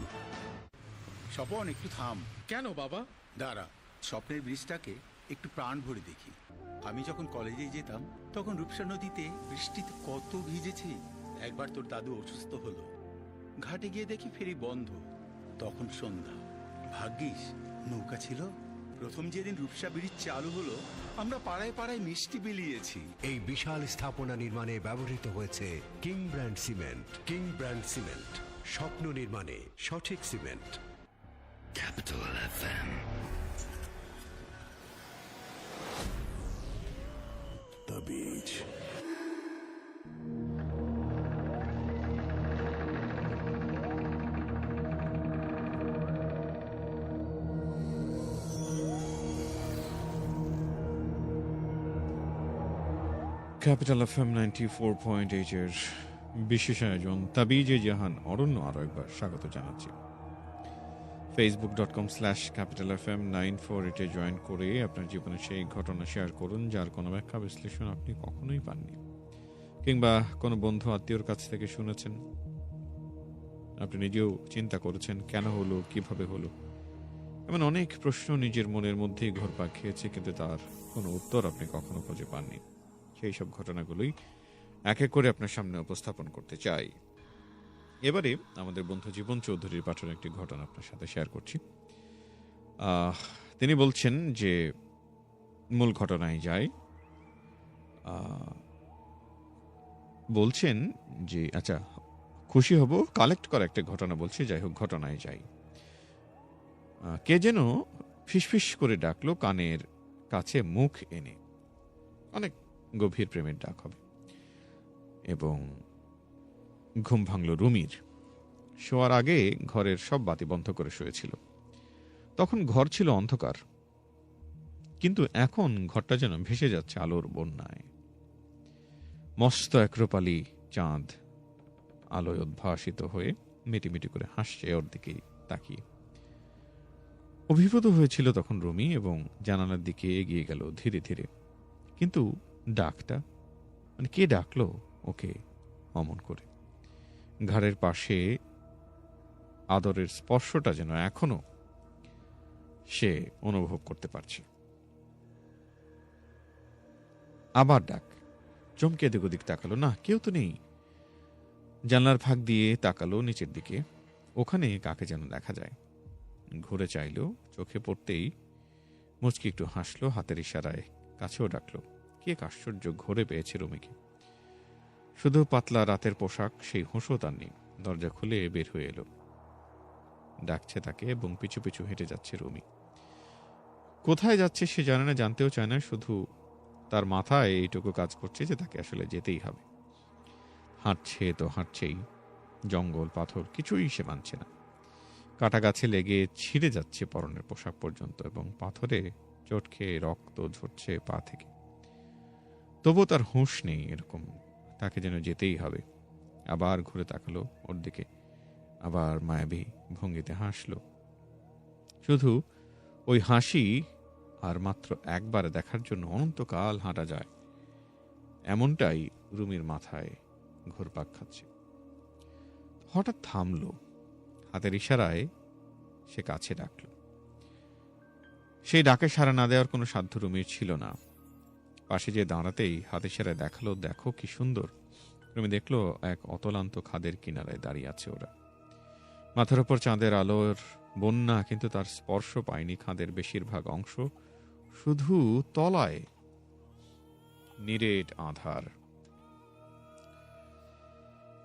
স্বপন একটু থাম। কেন বাবা? দাঁড়া, স্বপ্নের ব্রিজটাকে একটু প্রাণ ভরে দেখি। আমি যখন কলেজে যেতাম তখন রূপসা নদীতে বৃষ্টিতে কত ভিজেছি। একবার তোর দাদু অসুস্থ হলো, ঘাটে গিয়ে দেখি ফেরি বন্ধ। তখন সন্ধ্যা, ভাগ্যিস নৌকা ছিল। প্রথম যেদিন রূপসা ব্রিজ চালু হলো, আমরা পাড়ায় পাড়ায় মিষ্টি বিলিয়েছি। এই বিশাল স্থাপনা নির্মাণে ব্যবহৃত হয়েছে king brand cement. King brand cement, স্বপ্ন নির্মাণে সঠিক cement. Capital FM. The beach. Capital FM 94.8 এর বিশেষ আয়োজন তাবিজে জাহান অরণ্য আরও একবার স্বাগত জানাচ্ছি। facebook.com/capitalfm948 জয়েন করে আপনার জীবনে সেই ঘটনা শেয়ার করুন যার কোনো ব্যাখ্যা বিশ্লেষণ আপনি কখনোই পাননি, কিংবা কোনো বন্ধু আত্মীয়র কাছ থেকে শুনেছেন, আপনি নিজেও চিন্তা করেছেন কেন হলো, কিভাবে হলো, এমন অনেক প্রশ্ন নিজের মনের মধ্যেই ঘুরপাক খেয়েছে, কিন্তু তার কোনো উত্তর আপনি কখনো খুঁজে পাননি। সেই সব ঘটনাগুলোই এক এক করে আপনার সামনে উপস্থাপন করতে চাই। এবারে আমাদের বন্ধু জীবন চৌধুরীর পাঠানো একটি ঘটনা আপনার সাথে শেয়ার করছি। তিনি বলছেন যে মূল ঘটনায় যায়, বলছেন যে আচ্ছা খুশি হব, কালেক্ট করা একটা ঘটনা বলছি, যাই হোক ঘটনায় যাই। কে যেন ফিসফিস করে ডাকলো কানের কাছে মুখ এনে, অনেক গভীর প্রেমের ডাক হবে, এবং ঘুম ভাঙল রুমির। শোয়ার আগে ঘরের সব বাতি বন্ধ করে শুয়েছিল। তখন ঘর ছিল অন্ধকার, কিন্তু এখন ঘরটা যেন ভেসে যাচ্ছে আলোর বন্যায়। মস্ত এক রূপালী চাঁদ আলোয় উদ্ভাসিত হয়ে মিটিমিটি করে হাসছে ওর দিকে তাকিয়ে। অভিভূত হয়েছিল তখন রুমি এবং জানালার দিকে এগিয়ে গেল ধীরে ধীরে। কিন্তু ডাকটা, মানে কে ডাকলো ওকে অমন করে? ঘাড়ের পাশে আদরের স্পর্শটা যেন এখনো সে অনুভব করতে পারছে। আবার ডাক। চমকে এদিক ওদিক তাকালো, না কেউ তো নেই। জানলার ফাঁক দিয়ে তাকালো নিচের দিকে, ওখানে কাকে যেন দেখা যায়। ঘুরে চাইল, চোখে পড়তেই মুচকি একটু হাসলো, হাতের ইশারায় কাছেও ডাকলো। কি এক আশ্চর্য ঘুরে পেয়েছে রুমিকে। শুধু পাতলা রাতের পোশাক, সেই হুঁশও তার নেই। দরজা খুলে বের হয়ে এলো। ডাকছে তাকে এবং পিছু পিছু হেঁটে যাচ্ছে রুমি। কোথায় যাচ্ছে সে জানে না, জানতেও চায় না, শুধু তার মাথায় এইটুকু কাজ করছে যে তাকে আসলে যেতেই হবে। হাঁটছে তো হাঁটছেই, জঙ্গল পাথর কিছুই সে মানছে না। কাটা গাছে লেগে ছিঁড়ে যাচ্ছে পরনের পোশাক পর্যন্ত, এবং পাথরে চোট খেয়ে রক্ত ঝরছে পা থেকে। তবুও তার হুঁশ নেই, এরকম তাকে যেন যেতেই হবে। আবার ঘুরে তাকালো ওর দিকে, আবার মায়াবী ভঙ্গিতে হাসলো। শুধু ওই হাসি আর মাত্র একবার দেখার জন্য অনন্তকাল হাঁটা যায়, এমনটাই রুমির মাথায় ঘুরপাক খাচ্ছে। হঠাৎ থামলো, হাতের ইশারায় সে কাছে ডাকল। সেই ডাকে সাড়া না দেওয়ার কোনো সাধ্য রুমির ছিল না। পাশে যে দাঁড়াতেই হাতের ইশারায় দেখালো, দেখো কি সুন্দর। রুমি দেখলো এক অতলান্ত খাদের কিনারায় দাঁড়িয়ে আছে ওরা। মাথার উপর চাঁদের আলোর বন্যা, কিন্তু তার স্পর্শ পায়নি খাদের বেশিরভাগ অংশ। শুধু তলায় নিরেট আধার।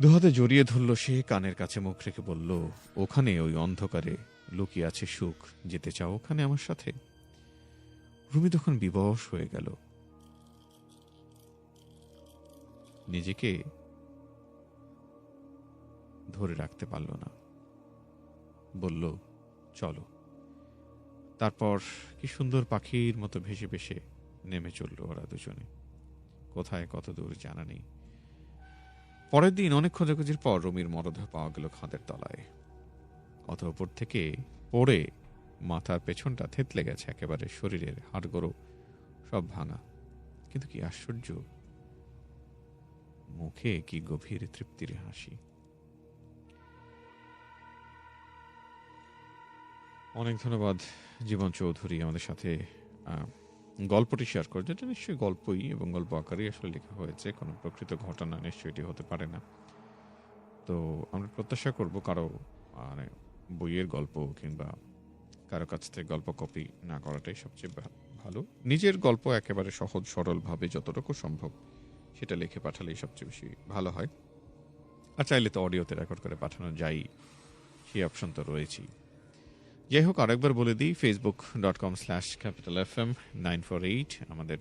দুহাতে জড়িয়ে ধরল সে, কানের কাছে মুখ রেখে বলল, ওখানে ওই অন্ধকারে লুকিয়ে আছে সুখ, যেতে চাও ওখানে আমার সাথে? রুমি তখন বিবশ হয়ে গেল, নিজেকে ধরে রাখতে পারল না, বলল চলো। তারপর কি সুন্দর পাখির মতো ভেসে ভেসে নেমে চলল ওরা দুজনে। কোথায় কত দূর জানা নেই। পরের দিন অনেক খোঁজাখুঁজির পর রুমির মরদেহ পাওয়া গেল খাদের তলায়। অত উপর থেকে পড়ে মাথার পেছনটা থেতলে গেছে একেবারে, শরীরের হাড়গোড়ো সব ভাঙা। কিন্তু কি আশ্চর্য, মুখে কি গভীর তৃপ্তির হাসি। অনেক ধন্যবাদ জীবন চৌধুরী আমাদের সাথে গল্পটি শেয়ার করে, যেটা নিশ্চয়ই গল্পই এবং গল্প আকারেই আসলে লেখা হয়েছে, কোনো প্রকৃত ঘটনা নিশ্চয়ই এটি হতে পারে না। তো আমরা প্রত্যাশা করব কারো বইয়ের গল্প কিংবা কারো কাছ থেকে গল্প কপি না করাটাই সবচেয়ে ভালো। নিজের গল্প একেবারে সহজ সরলভাবে যতটুকু সম্ভব সেটা লিখে পাঠালেই সবচেয়ে বেশি ভালো হয়। আর চাইলে তো অডিওতে রেকর্ড করে পাঠানো যায়, সেই অপশন তো রয়েছেই। যাই হোক, আরেকবার বলে দিই, facebook.com/capitalfm948 আমাদের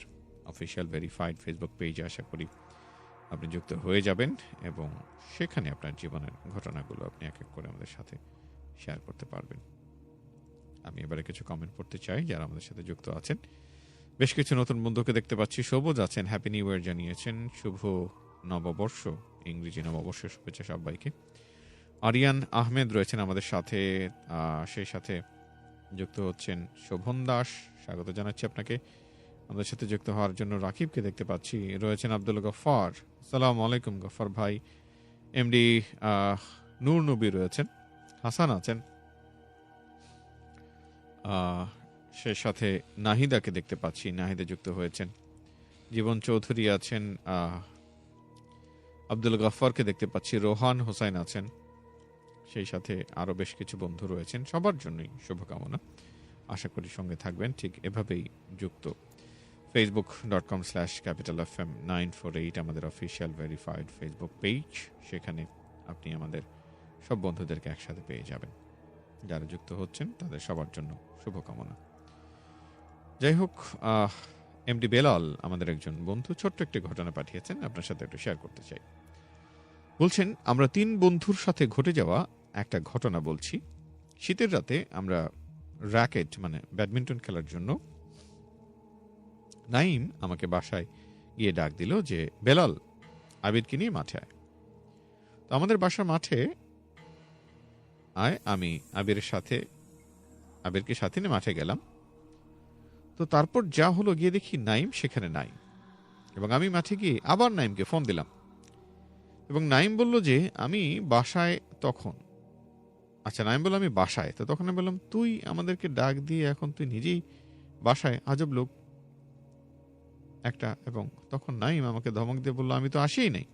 অফিসিয়াল ভেরিফাইড ফেসবুক পেজে আশা করি আপনি যুক্ত হয়ে যাবেন, এবং সেখানে আপনার জীবনের ঘটনাগুলো আপনি এক এক করে আমাদের সাথে শেয়ার করতে পারবেন। আমি এবারে কিছু কমেন্ট পড়তে চাই যারা আমাদের সাথে যুক্ত আছেন। বেশ কিছু নতুন বন্ধুকে দেখতে পাচ্ছি। সবুজ আছেন, হ্যাপি নিউ ইয়ার জানিয়েছেন, শুভ নববর্ষ, ইংরেজি নববর্ষের শুভেচ্ছা সবাইকে। আরিয়ান আহমেদ রয়েছেন আমাদের সাথে, সেই সাথে যুক্ত হচ্ছেন শোভন দাস, স্বাগত জানাচ্ছি আপনাকে আমাদের সাথে যুক্ত হওয়ার জন্য। রাকিবকে দেখতে পাচ্ছি, রয়েছেন আব্দুল গফফার, আসসালামু আলাইকুম গফফার ভাই। এমডি নূর নবী রয়েছেন, হাসান আছেন, সে সাথে নাহিদাকে দেখতে পাচ্ছি, নাহিদা যুক্ত হয়েছেন। জীবন চৌধুরী আছেন, আব্দুল গফফারকে দেখতে পাচ্ছি, রোহান হোসেন আছেন, সেই সাথে আরও বেশ কিছু বন্ধু রয়েছেন। সবার জন্যই শুভকামনা, আশা করি সঙ্গে থাকবেন ঠিক এভাবেই যুক্ত। facebook.com/capitalfm 948 আমাদের অফিসিয়াল ভেরিফাইড ফেসবুক পেজ, সেখানে আপনি আমাদের সব বন্ধুদেরকে একসাথে পেয়ে যাবেন। যারা যুক্ত হচ্ছেন তাদের সবার জন্য শুভকামনা। যাই হোক, এমডি বেলাল আমাদের একজন বন্ধু ছোট্ট একটি ঘটনা পাঠিয়েছেন, আপনার সাথে একটু শেয়ার করতে চাই। বলছেন, আমরা 3 বন্ধুর সাথে ঘটে যাওয়া একটা ঘটনা বলছি। শীতের রাতে আমরা র্যাকেট মানে ব্যাডমিন্টন খেলার জন্য নাইম আমাকে বাসায় গিয়ে ডাক দিল যে বেলাল, আবিরকে নিয়ে মাঠে আয়। তো আমাদের বাসার মাঠে আয়, আমি আবিরকে সাথে নিয়ে মাঠে গেলাম। তো তারপর যা হলো, গিয়ে দেখি নাইম সেখানে নাই, এবং আমি মাঠে গিয়ে আবার নাইমকে ফোন দিলাম, এবং নাইম বলল যে আমি বাসায়। তখন আচ্ছা, নাইম বলল আমি বাসায়। তো তখন আমি বললাম, তুই আমাদেরকে ডাক দিয়ে এখন তুই নিজেই বাসায়, আজব লোক একটা। এবং তখন নাইম আমাকে ধমক দিয়ে বলল, আমি তো আসিই নাই।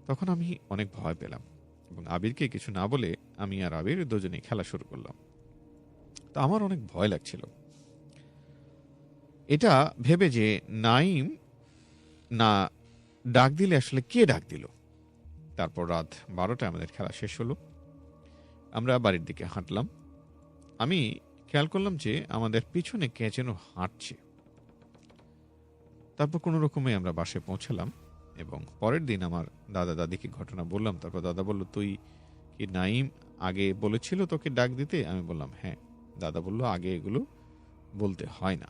তখন আমি অনেক ভয় পেলাম, এবং আবিরকে কিছু না বলে আমি আর আবির দুজনেই খেলা শুরু করলাম। তো আমার অনেক ভয় লাগছিল, এটা ভেবে যে নাইম না ডাক দিলে আসলে কে ডাক দিল। তারপর রাত 12টায় আমাদের খেলা শেষ হলো, আমরা বাড়ির দিকে হাঁটলাম। আমি খেয়াল করলাম যে আমাদের পিছনে কে যেন হাঁটছে। তারপর কোনো রকমে আমরা বাসায় পৌঁছালাম, এবং পরের দিন আমার দাদা দাদিকে ঘটনা বললাম। তারপর দাদা বলল, তুই কি নাইম আগে বলেছিল তোকে ডাক দিতে? আমি বললাম হ্যাঁ। দাদা বলল, আগে এগুলো বলতে হয় না।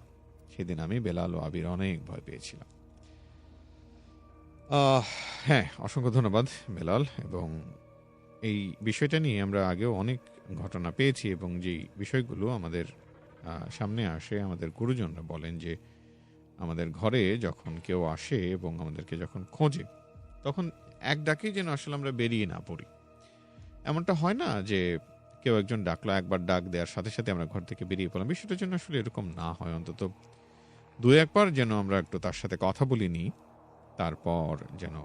সেদিন আমি, বেলাল ও আবির অনেক ভয় পেয়েছিলাম। হ্যাঁ, অসংখ্য ধন্যবাদ বেলাল। এবং এই বিষয়টা নিয়ে আমরা আগেও অনেক ঘটনা পেয়েছি, এবং যেই বিষয়গুলো আমাদের সামনে আসে, আমাদের গুরুজনরা বলেন যে আমাদের ঘরে যখন কেউ আসে এবং আমাদেরকে যখন খোঁজে, তখন এক ডাকেই যেন আসলে আমরা বেরিয়ে না পড়ি। এমনটা হয় না যে কেউ একজন ডাকলো, একবার ডাক দেওয়ার সাথে সাথে আমরা ঘর থেকে বেরিয়ে পড়লাম। বিষয়টার জন্য আসলে এরকম না হয়, অন্তত 2-1বার যেন আমরা একটু তার সাথে কথা বলি নি, তারপর যেন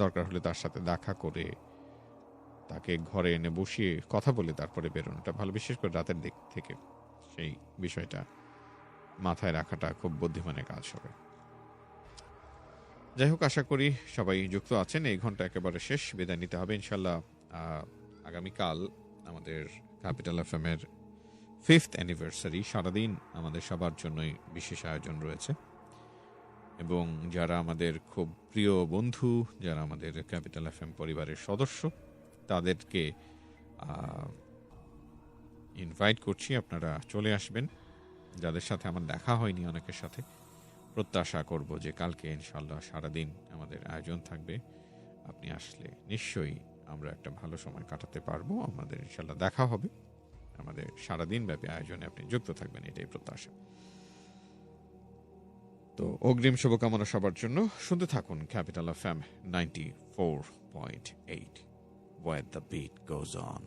দরকার হলে তার সাথে দেখা করে তাকে ঘরে এনে বসিয়ে কথা বলে তারপরে বেরোনোটা ভালো। বিশেষ করে রাতের দিক থেকে সেই বিষয়টা মাথায় রাখাটা খুব বুদ্ধিমানের কাজ হবে। যাই হোক, আশা করি সবাই যুক্ত আছেন। এই ঘন্টা একেবারে শেষ, বিদায় নিতে হবে ইনশাল্লাহ। আগামীকাল আমাদের ক্যাপিটাল এফএম এর 5th অ্যানিভার্সারি, সারাদিন আমাদের সবার জন্যই বিশেষ আয়োজন রয়েছে, এবং যারা আমাদের খুব প্রিয় বন্ধু, যারা আমাদের ক্যাপিটাল এফএম পরিবারের সদস্য, তাদেরকে ইনভাইট করছি, আপনারা চলে আসবেন। যাদের সাথে আমার দেখা হয়নি, অনেকের সাথে প্রত্যাশা করব যে কালকে ইনশাল্লাহ সারাদিন আমাদের আয়োজন থাকবে। আপনি আসলে নিশ্চয়ই আমরা একটা ভালো সময় কাটাতে পারবো। আমাদের ইনশাল্লাহ দেখা হবে, আমাদের সারাদিন ব্যাপী আয়োজনে আপনি যুক্ত থাকবেন, এটাই প্রত্যাশা। তো অগ্রিম শুভকামনা সবার জন্য। শুনতে থাকুন capital FM 94.8, where the beat goes on.